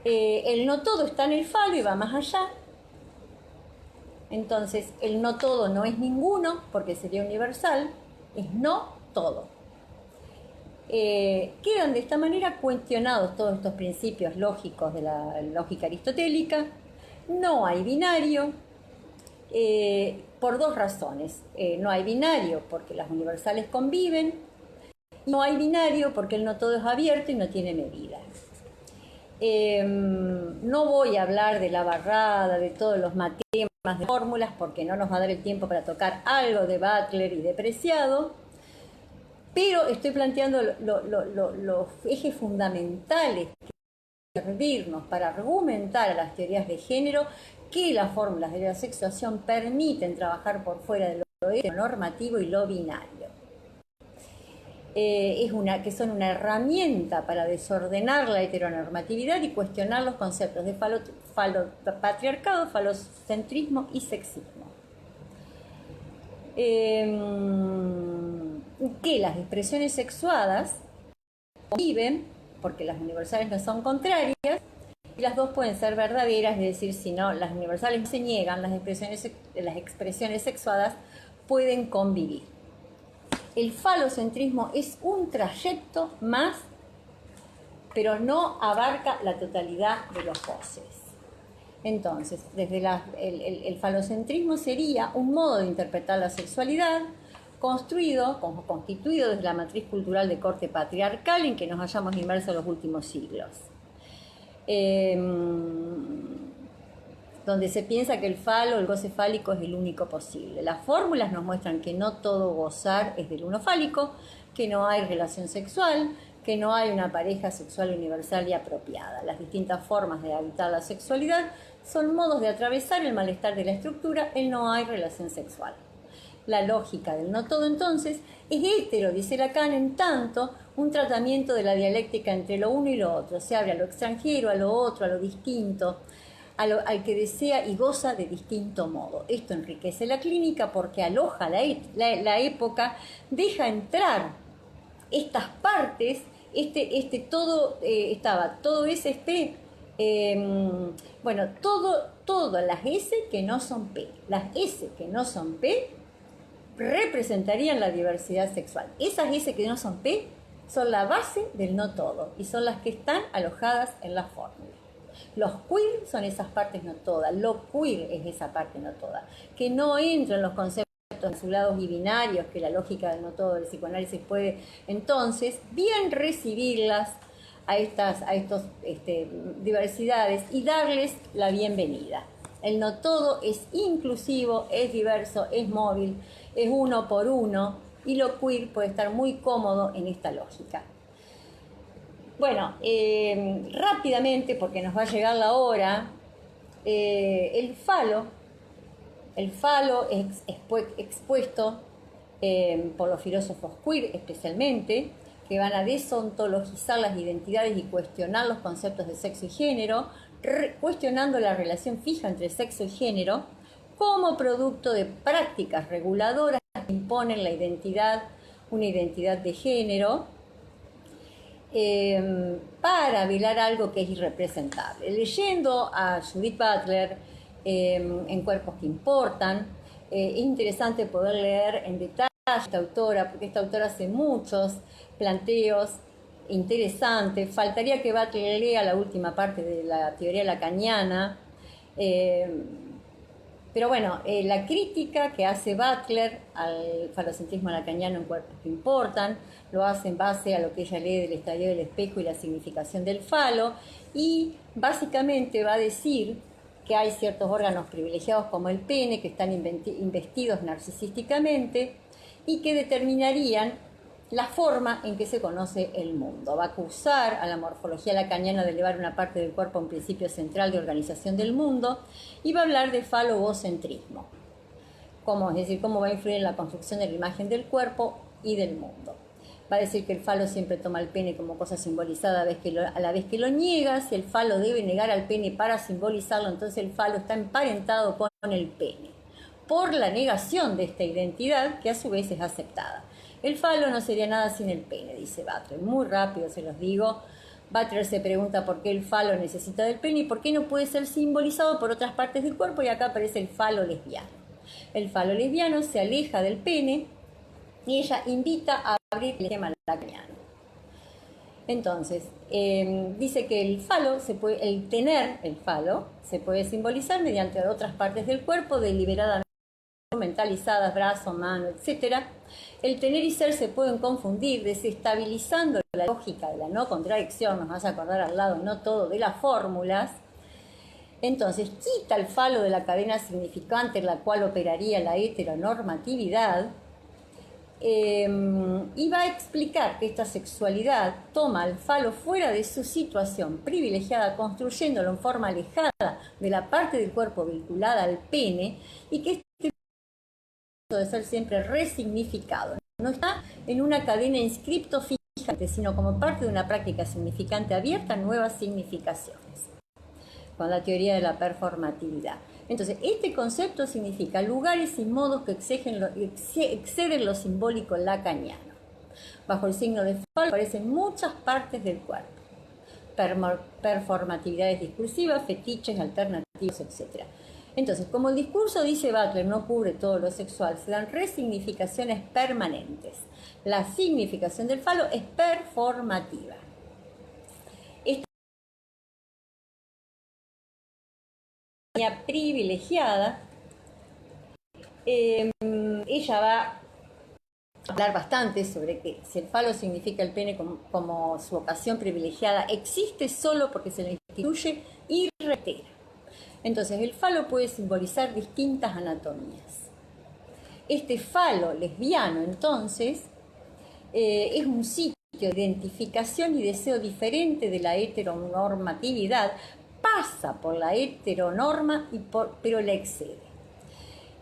El no todo está en el falo y va más allá. Entonces, el no todo no es ninguno, porque sería universal, es no todo. Quedan de esta manera cuestionados todos estos principios lógicos de la lógica aristotélica. No hay binario, por dos razones. No hay binario porque las universales conviven, no hay binario porque el no todo es abierto y no tiene medida. No voy a hablar de la barrada, de todos los matemas de fórmulas, porque no nos va a dar el tiempo para tocar algo de Butler y de Preciado, pero estoy planteando los ejes fundamentales que servirnos para argumentar a las teorías de género que las fórmulas de la sexuación permiten trabajar por fuera de lo heteronormativo y lo binario. Que son una herramienta para desordenar la heteronormatividad y cuestionar los conceptos de patriarcado, falocentrismo y sexismo. Que las expresiones sexuadas conviven, porque las universales no son contrarias, y las dos pueden ser verdaderas, es decir, si no, las universales no se niegan, las expresiones sexuadas pueden convivir. El falocentrismo es un trayecto más, pero no abarca la totalidad de los goces. Entonces, el falocentrismo sería un modo de interpretar la sexualidad constituido desde la matriz cultural de corte patriarcal en que nos hayamos inmersos en los últimos siglos. Donde se piensa que el goce fálico es el único posible. Las fórmulas nos muestran que no todo gozar es del uno fálico, que no hay relación sexual, que no hay una pareja sexual universal y apropiada. Las distintas formas de habitar la sexualidad son modos de atravesar el malestar de la estructura, el no hay relación sexual. La lógica del no todo, entonces, es hetero, dice Lacan, en tanto un tratamiento de la dialéctica entre lo uno y lo otro. Se abre a lo extranjero, a lo otro, a lo distinto, al que desea y goza de distinto modo. Esto enriquece la clínica porque aloja la época, deja entrar estas partes, todo ese P, todas las S que no son P. Las S que no son P representarían la diversidad sexual. Esas S que no son P son la base del no todo y son las que están alojadas en la fórmula. Los queer son esas partes no todas, lo queer es esa parte no toda, que no entra en los conceptos encapsulados y binarios que la lógica del no todo del psicoanálisis puede entonces bien recibirlas a estas diversidades y darles la bienvenida. El no todo es inclusivo, es diverso, es móvil, es uno por uno y lo queer puede estar muy cómodo en esta lógica. Bueno, rápidamente, porque nos va a llegar la hora, el falo es expuesto por los filósofos queer especialmente, que van a desontologizar las identidades y cuestionar los conceptos de sexo y género, cuestionando la relación fija entre sexo y género como producto de prácticas reguladoras que imponen una identidad de género, para velar algo que es irrepresentable. Leyendo a Judith Butler en Cuerpos que Importan, es interesante poder leer en detalle a esta autora, porque esta autora hace muchos planteos interesantes. Faltaría que Butler lea la última parte de la teoría lacaniana, pero bueno, la crítica que hace Butler al falocentrismo lacaniano en Cuerpos que Importan lo hace en base a lo que ella lee del estadio del espejo y la significación del falo, y básicamente va a decir que hay ciertos órganos privilegiados como el pene que están investidos narcisísticamente y que determinarían la forma en que se conoce el mundo. Va a acusar a la morfología lacaniana de elevar una parte del cuerpo a un principio central de organización del mundo y va a hablar de falogocentrismo, es decir, cómo va a influir en la construcción de la imagen del cuerpo y del mundo. Va a decir que el falo siempre toma el pene como cosa simbolizada a la vez que lo niega. Si el falo debe negar al pene para simbolizarlo, entonces el falo está emparentado con el pene, por la negación de esta identidad que a su vez es aceptada. El falo no sería nada sin el pene, dice Butler. Muy rápido se los digo. Butler se pregunta por qué el falo necesita del pene y por qué no puede ser simbolizado por otras partes del cuerpo, y acá aparece el falo lesbiano. El falo lesbiano se aleja del pene y ella invita a abrir el esquema lacaniano. Entonces, dice que el tener el falo se puede simbolizar mediante otras partes del cuerpo deliberadamente mentalizadas, brazo, mano, etc. El tener y ser se pueden confundir, desestabilizando la lógica de la no contradicción. Nos vas a acordar al lado, no todo, de las fórmulas. Entonces, quita el falo de la cadena significante en la cual operaría la heteronormatividad, y va a explicar que esta sexualidad toma al falo fuera de su situación privilegiada, construyéndolo en forma alejada de la parte del cuerpo vinculada al pene, y que este de ser siempre resignificado no está en una cadena inscripto fijante, sino como parte de una práctica significante abierta a nuevas significaciones, con la teoría de la performatividad. Entonces, este concepto significa lugares y modos que exceden lo simbólico lacaniano. Bajo el signo de falo aparecen muchas partes del cuerpo: performatividades discursivas, fetiches, alternativos, etc. Entonces, como el discurso, dice Butler, no cubre todo lo sexual, se dan resignificaciones permanentes. La significación del falo es performativa. Esta privilegiada, ella va a hablar bastante sobre que si el falo significa el pene como su ocasión privilegiada, existe solo porque se lo instituye y reitera. Entonces, el falo puede simbolizar distintas anatomías. Este falo lesbiano, entonces, es un sitio de identificación y deseo diferente de la heteronormatividad, pasa por la heteronorma, pero la excede.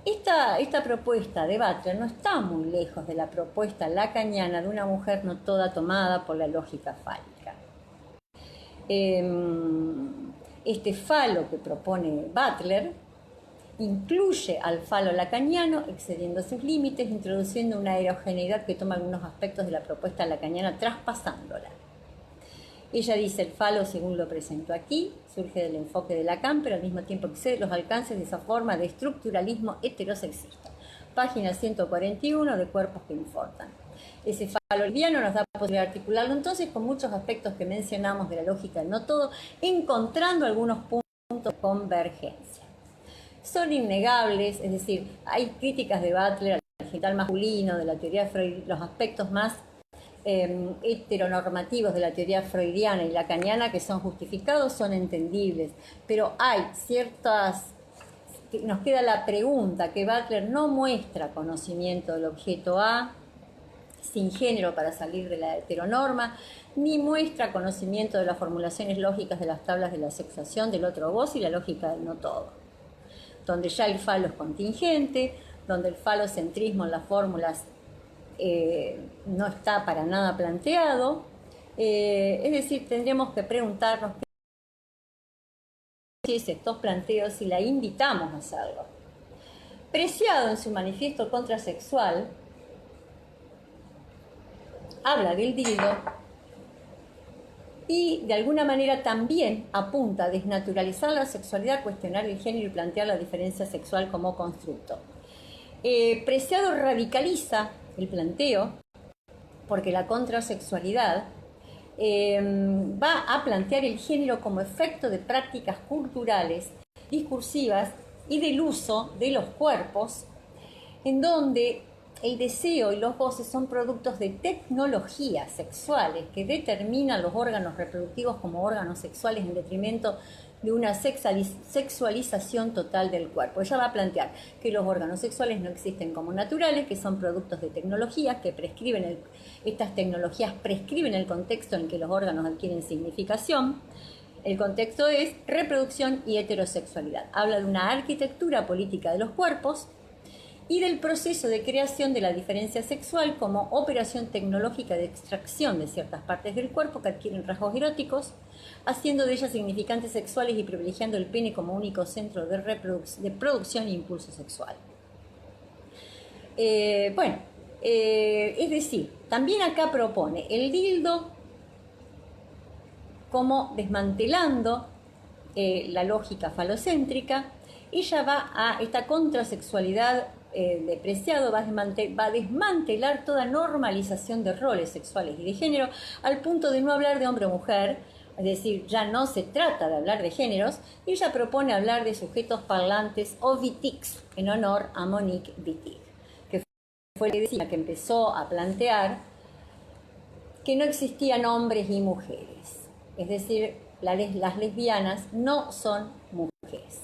Esta propuesta de Butler no está muy lejos de la propuesta lacaniana de una mujer no toda tomada por la lógica fálica. Este falo que propone Butler incluye al falo lacaniano, excediendo sus límites, introduciendo una heterogeneidad que toma algunos aspectos de la propuesta lacaniana, traspasándola. Ella dice: el falo, según lo presentó aquí, surge del enfoque de Lacan, pero al mismo tiempo excede los alcances de esa forma de estructuralismo heterosexista. Página 141 de Cuerpos que importan. Ese falo lesbiano nos da la posibilidad de articularlo entonces con muchos aspectos que mencionamos de la lógica del no todo, encontrando algunos puntos de convergencia. Son innegables, es decir, hay críticas de Butler al genital masculino, de la teoría de Freud, los aspectos más heteronormativos de la teoría freudiana y lacaniana que son justificados, son entendibles, pero hay ciertas... Nos queda la pregunta que Butler no muestra conocimiento del objeto A sin género para salir de la heteronorma, ni muestra conocimiento de las formulaciones lógicas de las tablas de la sexuación del otro voz y la lógica del no todo, donde ya el falo es contingente, donde el falocentrismo en las fórmulas no está para nada planteado. Es decir, tendremos que preguntarnos qué es estos planteos y la invitamos a hacerlo. Preciado, en su manifiesto contrasexual, habla del dildo y de alguna manera también apunta a desnaturalizar la sexualidad, cuestionar el género y plantear la diferencia sexual como constructo. Preciado radicaliza el planteo porque la contrasexualidad va a plantear el género como efecto de prácticas culturales, discursivas y del uso de los cuerpos, en donde el deseo y los goces son productos de tecnologías sexuales que determinan los órganos reproductivos como órganos sexuales en detrimento de una sexualización total del cuerpo. Ella va a plantear que los órganos sexuales no existen como naturales, que son productos de tecnologías que estas tecnologías prescriben el contexto en que los órganos adquieren significación. El contexto es reproducción y heterosexualidad. Habla de una arquitectura política de los cuerpos y del proceso de creación de la diferencia sexual como operación tecnológica de extracción de ciertas partes del cuerpo que adquieren rasgos eróticos, haciendo de ellas significantes sexuales y privilegiando el pene como único centro de producción e impulso sexual. Es decir, también acá propone el dildo como desmantelando la lógica falocéntrica. Ella va a esta contrasexualidad de Preciado, va a desmantelar toda normalización de roles sexuales y de género al punto de no hablar de hombre o mujer, es decir, ya no se trata de hablar de géneros, y ella propone hablar de sujetos parlantes o vitics, en honor a Monique Wittig, que fue la que decía, que empezó a plantear que no existían hombres y mujeres, es decir, las lesbianas no son mujeres.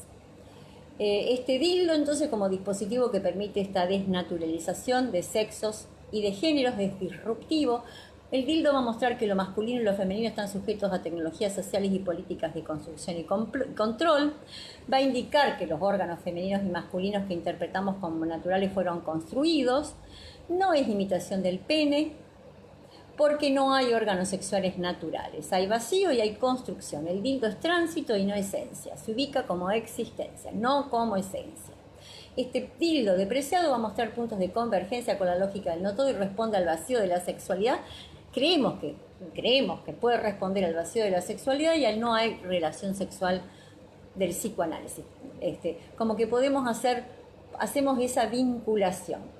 Este dildo, entonces, como dispositivo que permite esta desnaturalización de sexos y de géneros, es disruptivo. El dildo va a mostrar que lo masculino y lo femenino están sujetos a tecnologías sociales y políticas de construcción y control. Va a indicar que los órganos femeninos y masculinos que interpretamos como naturales fueron construidos. No es imitación del pene, porque no hay órganos sexuales naturales. Hay vacío y hay construcción. El dildo es tránsito y no esencia. Se ubica como existencia, no como esencia. Este dildo de Preciado va a mostrar puntos de convergencia con la lógica del no todo y responde al vacío de la sexualidad. Creemos que puede responder al vacío de la sexualidad y al no hay relación sexual del psicoanálisis. Como que hacemos esa vinculación.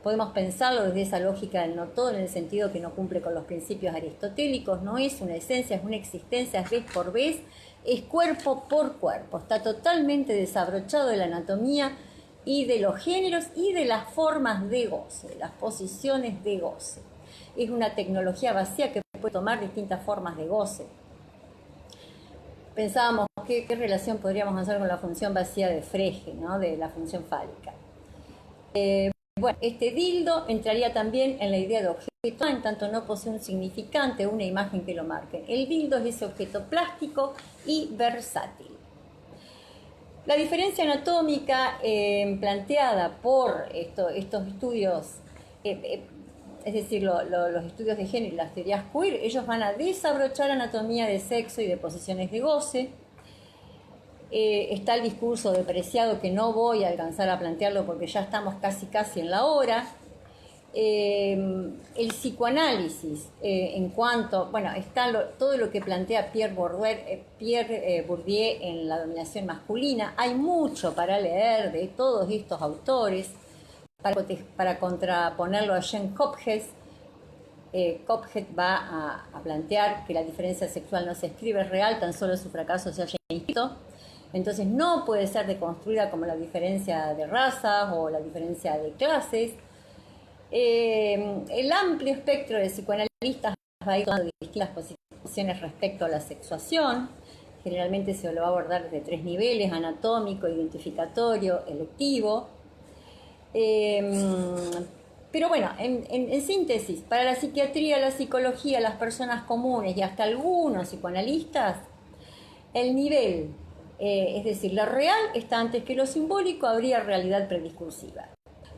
Podemos pensarlo desde esa lógica del no todo, en el sentido que no cumple con los principios aristotélicos, no es una esencia, es una existencia, es vez por vez, es cuerpo por cuerpo, está totalmente desabrochado de la anatomía y de los géneros y de las formas de goce, de las posiciones de goce. Es una tecnología vacía que puede tomar distintas formas de goce. Pensábamos qué relación podríamos hacer con la función vacía de Frege, ¿no? De la función fálica. Bueno, este dildo entraría también en la idea de objeto, en tanto no posee un significante, una imagen que lo marque. El dildo es ese objeto plástico y versátil. La diferencia anatómica planteada por estos estudios, es decir, los estudios de género y las teorías queer, ellos van a desabrochar anatomía de sexo y de posiciones de goce. Está el discurso de Preciado, que no voy a alcanzar a plantearlo porque ya estamos casi en la hora. El psicoanálisis, en cuanto, bueno, está todo lo que plantea Pierre Bourdieu en la dominación masculina. Hay mucho para leer de todos estos autores para contraponerlo a Jean Cophead. Cophead va a plantear que la diferencia sexual no se escribe, es real, tan solo su fracaso se haya inscrito. Entonces no puede ser deconstruida como la diferencia de razas o la diferencia de clases. El amplio espectro de psicoanalistas va a ir tomando distintas posiciones respecto a la sexuación. Generalmente se lo va a abordar desde 3 niveles: anatómico, identificatorio, electivo. Pero bueno, en síntesis, para la psiquiatría, la psicología, las personas comunes y hasta algunos psicoanalistas, el nivel, es decir, lo real está antes que lo simbólico, habría realidad prediscursiva.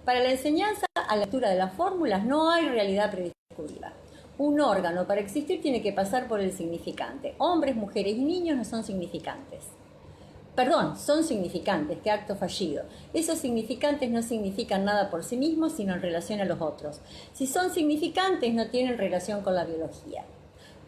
Para la enseñanza, a la lectura de las fórmulas, no hay realidad prediscursiva. Un órgano, para existir, tiene que pasar por el significante. Hombres, mujeres y niños no son significantes. Perdón, son significantes, qué acto fallido. Esos significantes no significan nada por sí mismos, sino en relación a los otros. Si son significantes, no tienen relación con la biología.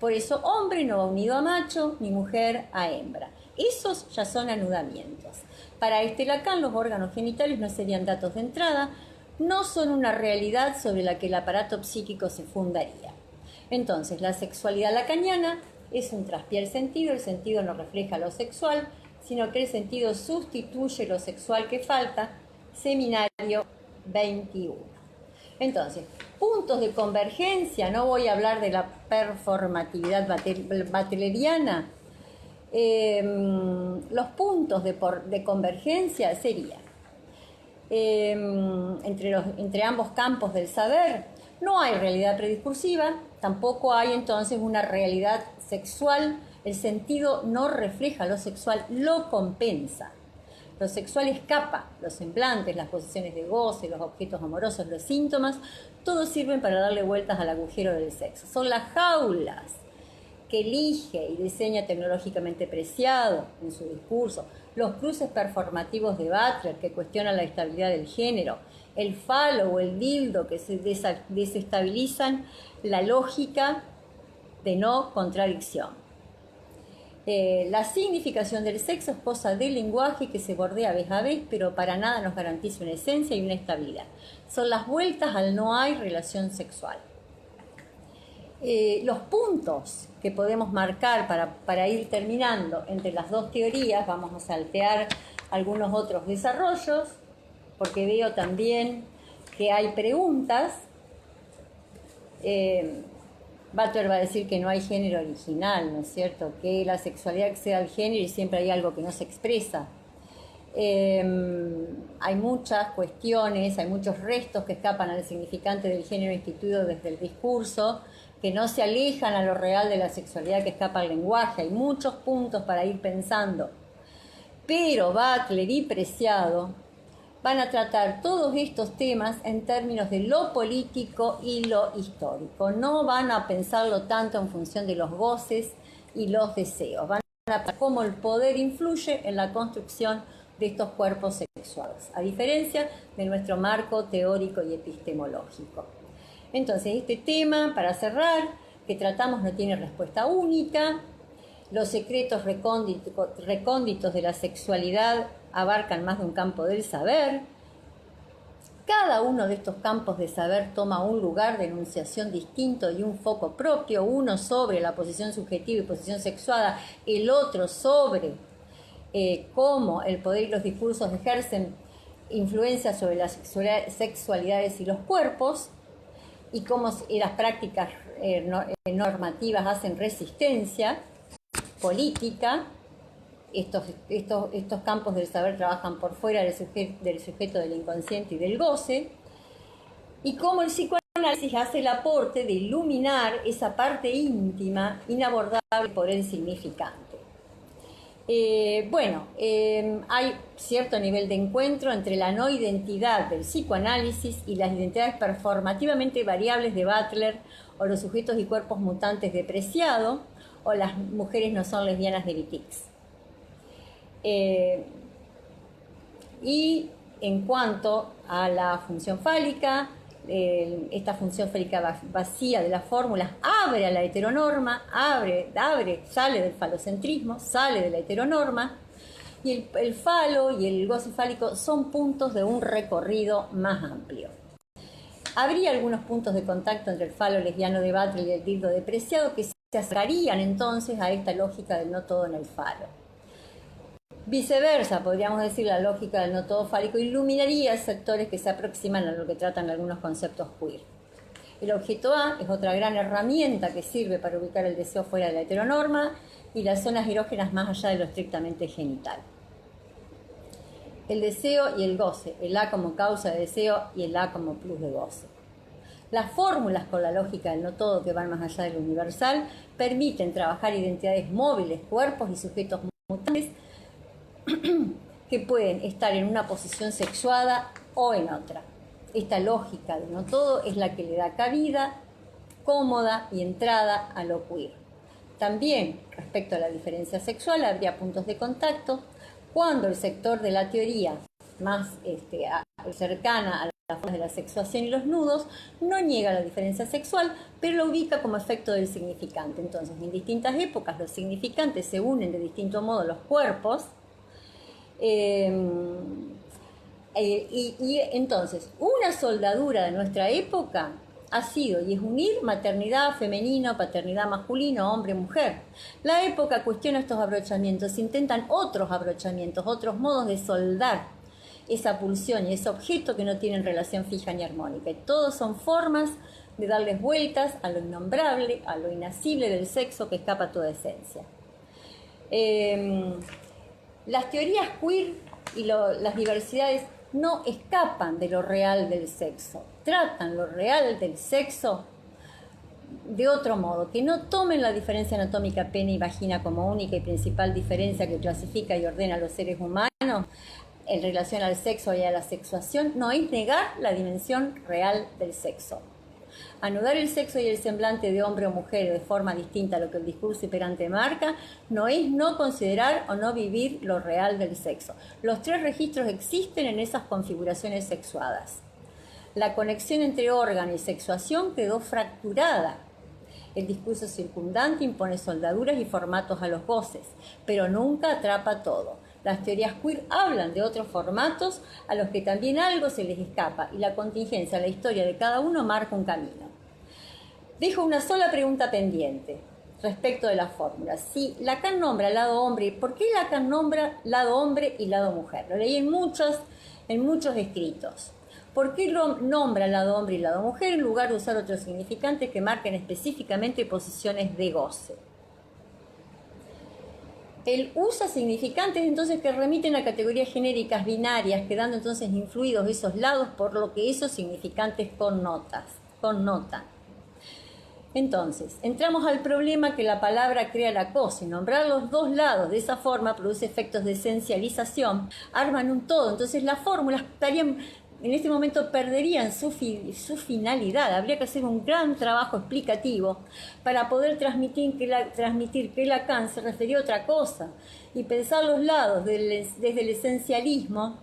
Por eso, hombre no va unido a macho, ni mujer a hembra. Esos ya son anudamientos. Para Lacan, los órganos genitales no serían datos de entrada, no son una realidad sobre la que el aparato psíquico se fundaría. Entonces, la sexualidad lacaniana es un traspié al sentido, el sentido no refleja lo sexual, sino que el sentido sustituye lo sexual que falta. Seminario 21. Entonces, puntos de convergencia, no voy a hablar de la performatividad butleriana. Los puntos de convergencia serían entre ambos campos del saber. No hay realidad prediscursiva, tampoco hay entonces una realidad sexual. El sentido no refleja lo sexual, lo compensa. Lo sexual escapa, los semblantes, las posiciones de goce, los objetos amorosos, los síntomas, todos sirven para darle vueltas al agujero del sexo. Son las jaulas que elige y diseña tecnológicamente Preciado en su discurso, los cruces performativos de Butler que cuestionan la estabilidad del género, el falo o el dildo que se desestabilizan la lógica de no contradicción. La significación del sexo es cosa del lenguaje que se bordea vez a vez, pero para nada nos garantiza una esencia y una estabilidad. Son las vueltas al no hay relación sexual. Los puntos que podemos marcar para ir terminando entre las dos teorías, vamos a saltear algunos otros desarrollos, porque veo también que hay preguntas. Butler va a decir que no hay género original, ¿no es cierto? Que la sexualidad excede al género y siempre hay algo que no se expresa. Hay muchas cuestiones, hay muchos restos que escapan al significante del género instituido desde el discurso, que no se alejan a lo real de la sexualidad que escapa al lenguaje. Hay muchos puntos para ir pensando. Pero Butler y Preciado van a tratar todos estos temas en términos de lo político y lo histórico. No van a pensarlo tanto en función de los goces y los deseos. Van a ver cómo el poder influye en la construcción de estos cuerpos sexuales, a diferencia de nuestro marco teórico y epistemológico. Entonces, este tema, para cerrar, que tratamos no tiene respuesta única. Los secretos recónditos de la sexualidad abarcan más de un campo del saber. Cada uno de estos campos de saber toma un lugar de enunciación distinto y un foco propio, uno sobre la posición subjetiva y posición sexuada, el otro sobre cómo el poder y los discursos ejercen influencia sobre las sexualidades y los cuerpos, y cómo las prácticas normativas hacen resistencia política. Estos campos del saber trabajan por fuera del sujeto del inconsciente y del goce, y cómo el psicoanálisis hace el aporte de iluminar esa parte íntima, inabordable por el significante. Hay cierto nivel de encuentro entre la no identidad del psicoanálisis y las identidades performativamente variables de Butler, o los sujetos y cuerpos mutantes de Preciado, o las mujeres no son lesbianas de Wittig. Y en cuanto a la función fálica, esta función fálica vacía de las fórmulas abre a la heteronorma, sale del falocentrismo, sale de la heteronorma, y el falo y el goce fálico son puntos de un recorrido más amplio. Habría algunos puntos de contacto entre el falo lesbiano de Butler y el dildo de Preciado que se acercarían entonces a esta lógica del no todo en el falo. Viceversa, podríamos decir, la lógica del no todo fálico iluminaría sectores que se aproximan a lo que tratan algunos conceptos queer. El objeto A es otra gran herramienta que sirve para ubicar el deseo fuera de la heteronorma y las zonas erógenas más allá de lo estrictamente genital. El deseo y el goce, el A como causa de deseo y el A como plus de goce. Las fórmulas con la lógica del no todo, que van más allá de lo universal, permiten trabajar identidades móviles, cuerpos y sujetos mutantes que pueden estar en una posición sexuada o en otra. Esta lógica del no todo es la que le da cabida, cómoda y entrada a lo queer. También, respecto a la diferencia sexual, habría puntos de contacto cuando el sector de la teoría más cercana a las formas de la sexuación y los nudos no niega la diferencia sexual, pero lo ubica como efecto del significante. Entonces, en distintas épocas los significantes se unen de distinto modo a los cuerpos. Entonces, una soldadura de nuestra época ha sido y es unir maternidad femenina, paternidad masculina, hombre, mujer. La época cuestiona estos abrochamientos, intentan otros abrochamientos, otros modos de soldar esa pulsión y ese objeto que no tienen relación fija ni armónica. Y todos son formas de darles vueltas a lo innombrable, a lo inasible del sexo que escapa a toda esencia. Las teorías queer y las diversidades no escapan de lo real del sexo, tratan lo real del sexo de otro modo, que no tomen la diferencia anatómica pene y vagina como única y principal diferencia que clasifica y ordena a los seres humanos, en relación al sexo y a la sexuación no es negar la dimensión real del sexo. Anudar el sexo y el semblante de hombre o mujer de forma distinta a lo que el discurso hiperante marca no es no considerar o no vivir lo real del sexo. Los tres registros existen en esas configuraciones sexuadas. La conexión entre órgano y sexuación quedó fracturada. El discurso circundante impone soldaduras y formatos a los goces, pero nunca atrapa todo. Las teorías queer hablan de otros formatos a los que también algo se les escapa y la contingencia, la historia de cada uno marca un camino. Dejo una sola pregunta pendiente respecto de la fórmula. Si Lacan nombra lado hombre, ¿por qué Lacan nombra lado hombre y lado mujer? Lo leí en muchos escritos. ¿Por qué nombra lado hombre y lado mujer en lugar de usar otros significantes que marquen específicamente posiciones de goce? Él usa significantes entonces que remiten a categorías genéricas binarias, quedando entonces influidos esos lados por lo que esos significantes connotan. Entonces, entramos al problema que la palabra crea el acoso y nombrar los dos lados de esa forma produce efectos de esencialización, arman un todo. Entonces las fórmulas estarían, en este momento perderían su finalidad. Habría que hacer un gran trabajo explicativo para poder transmitir que Lacan se refería a otra cosa y pensar los lados desde el esencialismo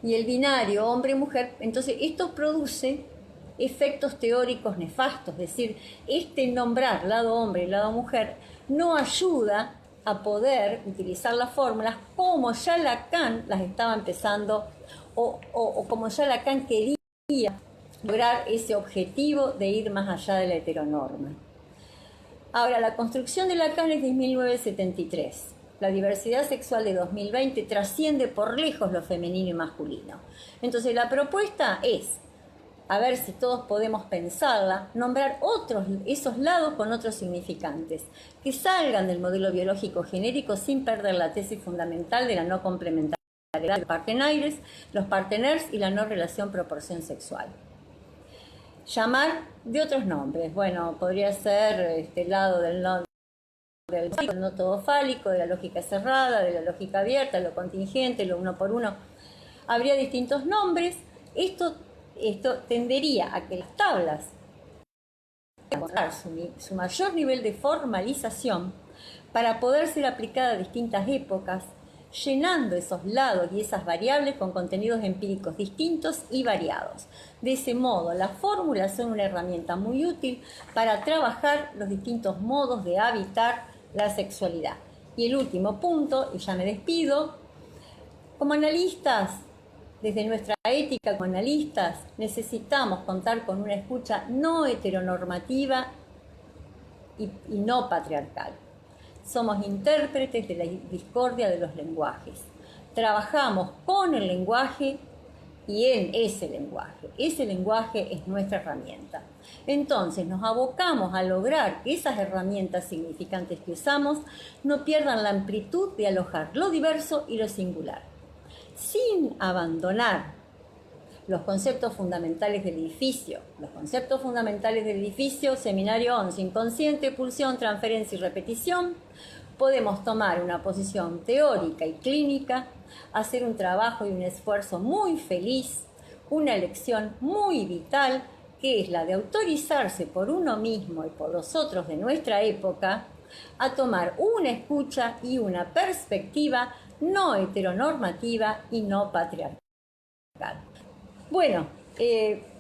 y el binario hombre-mujer. Entonces esto produce efectos teóricos nefastos, es decir, nombrar lado hombre y lado mujer no ayuda a poder utilizar las fórmulas como ya Lacan las estaba empezando o como ya Lacan quería lograr ese objetivo de ir más allá de la heteronorma. Ahora, la construcción de Lacan es de 1973. La diversidad sexual de 2020 trasciende por lejos lo femenino y masculino. Entonces la propuesta es, a ver si todos podemos pensarla, nombrar esos lados con otros significantes, que salgan del modelo biológico genérico sin perder la tesis fundamental de la no complementariedad de los partners y la no relación proporción sexual. Llamar de otros nombres, bueno, podría ser lado del no todo fálico, de la lógica cerrada, de la lógica abierta, lo contingente, lo uno por uno. Habría distintos nombres. Esto tendería a que las tablas encontrar su mayor nivel de formalización para poder ser aplicada a distintas épocas, llenando esos lados y esas variables con contenidos empíricos distintos y variados. De ese modo, las fórmulas son una herramienta muy útil para trabajar los distintos modos de habitar la sexualidad. Y el último punto, y ya me despido, como analistas, desde nuestra ética como analistas, necesitamos contar con una escucha no heteronormativa y no patriarcal. Somos intérpretes de la discordia de los lenguajes. Trabajamos con el lenguaje y en ese lenguaje. Ese lenguaje es nuestra herramienta. Entonces nos abocamos a lograr que esas herramientas significantes que usamos no pierdan la amplitud de alojar lo diverso y lo singular, sin abandonar los conceptos fundamentales del edificio. Los conceptos fundamentales del edificio, seminario 11, inconsciente, pulsión, transferencia y repetición. Podemos tomar una posición teórica y clínica, hacer un trabajo y un esfuerzo muy feliz, una elección muy vital, que es la de autorizarse por uno mismo y por los otros de nuestra época a tomar una escucha y una perspectiva no heteronormativa y no patriarcal. Bueno,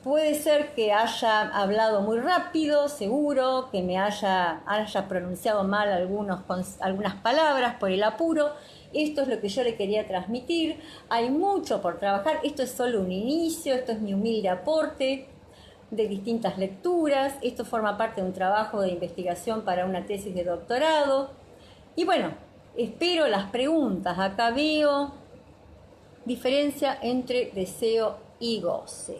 puede ser que haya hablado muy rápido, seguro, que me haya pronunciado mal algunas palabras por el apuro. Esto es lo que yo le quería transmitir. Hay mucho por trabajar. Esto es solo un inicio, esto es mi humilde aporte de distintas lecturas. Esto forma parte de un trabajo de investigación para una tesis de doctorado. Y bueno, espero las preguntas. Acá veo diferencia entre deseo y goce.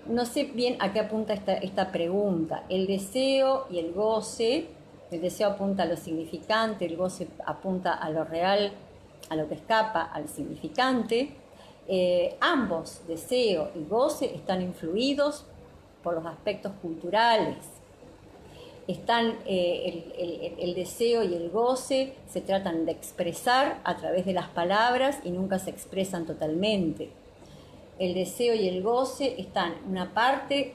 No sé bien a qué apunta esta pregunta. El deseo y el goce. El deseo apunta a lo significante, el goce apunta a lo real, a lo que escapa al significante. Ambos, deseo y goce, están influidos por los aspectos culturales. Están el deseo y el goce se tratan de expresar a través de las palabras y nunca se expresan totalmente. El deseo y el goce están en una parte,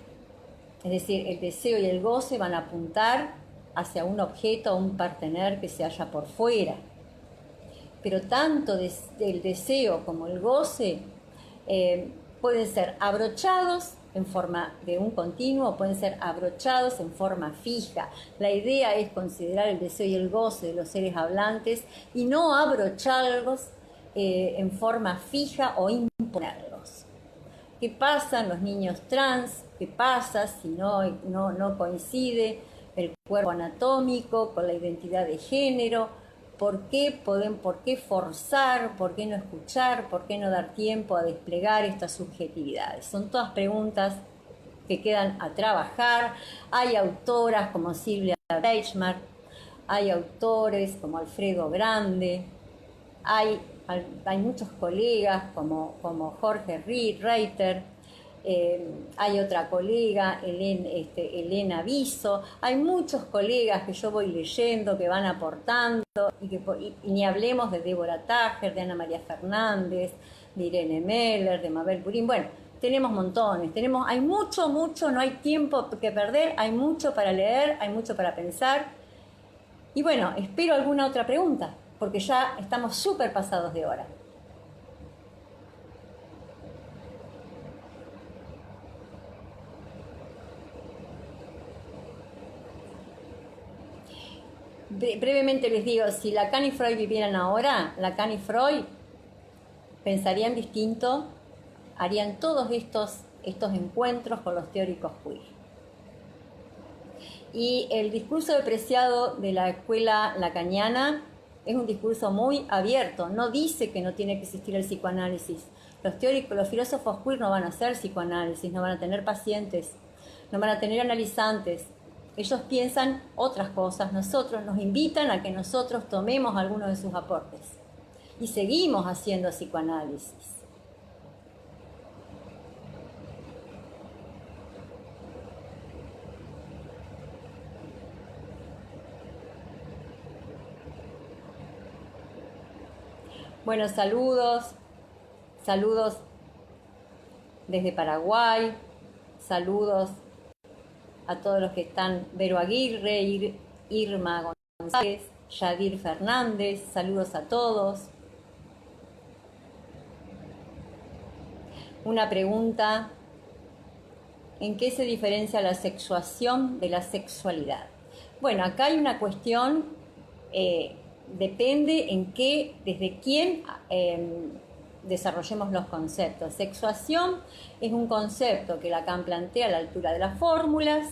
es decir, el deseo y el goce van a apuntar hacia un objeto o un partener que se halla por fuera. Pero tanto el deseo como el goce pueden ser abrochados en forma de un continuo, pueden ser abrochados en forma fija. La idea es considerar el deseo y el goce de los seres hablantes y no abrocharlos en forma fija o imponerlos. ¿Qué pasa en los niños trans? ¿Qué pasa si no coincide el cuerpo anatómico con la identidad de género? ¿Por qué forzar? ¿Por qué no escuchar? ¿Por qué no dar tiempo a desplegar estas subjetividades? Son todas preguntas que quedan a trabajar. Hay autoras como Silvia Breichmark, hay autores como Alfredo Grande, hay muchos colegas como Jorge Reiter, hay otra colega, Elena Viso, hay muchos colegas que yo voy leyendo, que van aportando, y ni hablemos de Débora Tager, de Ana María Fernández, de Irene Meller, de Mabel Burín. Bueno, tenemos montones, hay mucho, no hay tiempo que perder, hay mucho para leer, hay mucho para pensar. Y bueno, espero alguna otra pregunta, porque ya estamos súper pasados de hora. Brevemente les digo, si Lacan y Freud vivieran ahora, Lacan y Freud pensarían distinto, harían todos estos encuentros con los teóricos queer. Y el discurso depreciado de la escuela lacaniana es un discurso muy abierto, no dice que no tiene que existir el psicoanálisis. Los filósofos queer no van a hacer psicoanálisis, no van a tener pacientes, no van a tener analizantes. Ellos piensan otras cosas, nosotros nos invitan a que nosotros tomemos algunos de sus aportes. Y seguimos haciendo psicoanálisis. Bueno, saludos desde Paraguay, saludos a todos los que están, Vero Aguirre, Irma González, Yadir Fernández, saludos a todos. Una pregunta, ¿en qué se diferencia la sexuación de la sexualidad? Bueno, acá hay una cuestión, depende desde quién desarrollemos los conceptos. Sexuación es un concepto que Lacan plantea a la altura de las fórmulas,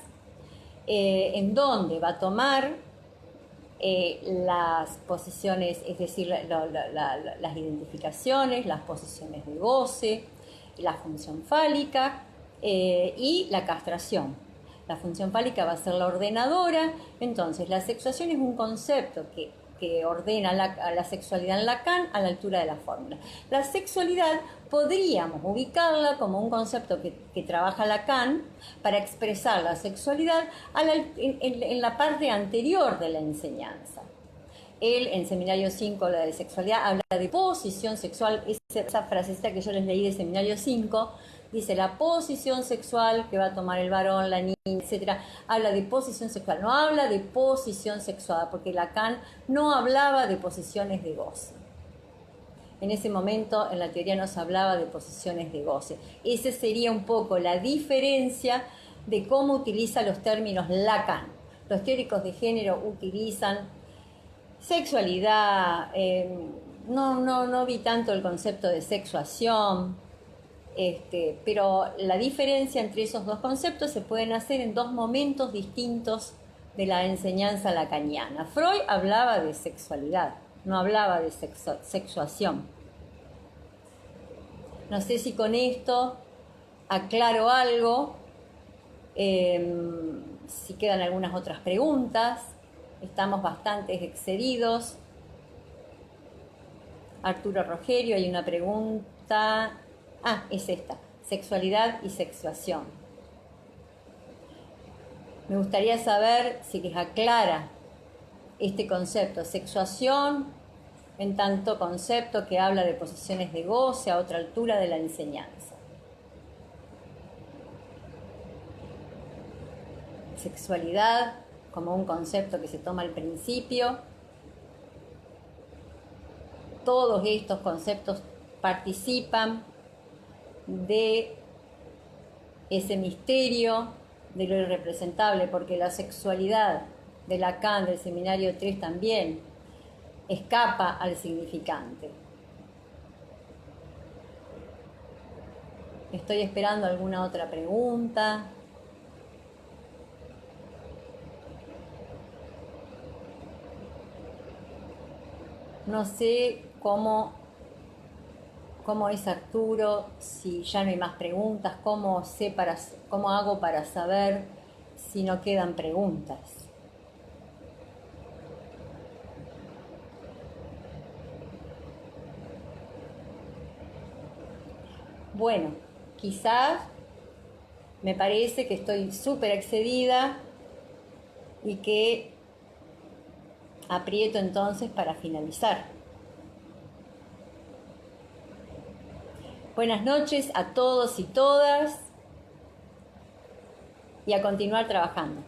en donde va a tomar las posiciones, es decir, las identificaciones, las posiciones de goce, la función fálica y la castración. La función fálica va a ser la ordenadora. Entonces, la sexuación es un concepto que ordena a la sexualidad en Lacan a la altura de la fórmula. La sexualidad podríamos ubicarla como un concepto que trabaja Lacan para expresar la sexualidad en la parte anterior de la enseñanza. Él, en Seminario 5, la de sexualidad, habla de posición sexual. Esa frasecita que yo les leí de Seminario 5, dice la posición sexual que va a tomar el varón, la niña, etc. Habla de posición sexual, no habla de posición sexuada, porque Lacan no hablaba de posiciones de goce. En ese momento en la teoría no se hablaba de posiciones de goce. Esa sería un poco la diferencia de cómo utiliza los términos Lacan. Los teóricos de género utilizan sexualidad, no vi tanto el concepto de sexuación, pero la diferencia entre esos dos conceptos se pueden hacer en dos momentos distintos de la enseñanza lacaniana. Freud hablaba de sexualidad, no hablaba de sexuación. No sé si con esto aclaro algo, si quedan algunas otras preguntas. Estamos bastante excedidos. Arturo Rogerio, hay una pregunta. Es esta, sexualidad y sexuación. Me gustaría saber si les aclara este concepto, sexuación, en tanto concepto que habla de posiciones de goce a otra altura de la enseñanza. Sexualidad como un concepto que se toma al principio. Todos estos conceptos participan de ese misterio de lo irrepresentable, porque la sexualidad de Lacan, del Seminario 3, también escapa al significante. Estoy esperando alguna otra pregunta. No sé cómo es Arturo, si ya no hay más preguntas, cómo hago para saber si no quedan preguntas. Bueno, quizás me parece que estoy súper excedida y que aprieto entonces para finalizar. Buenas noches a todos y todas y a continuar trabajando.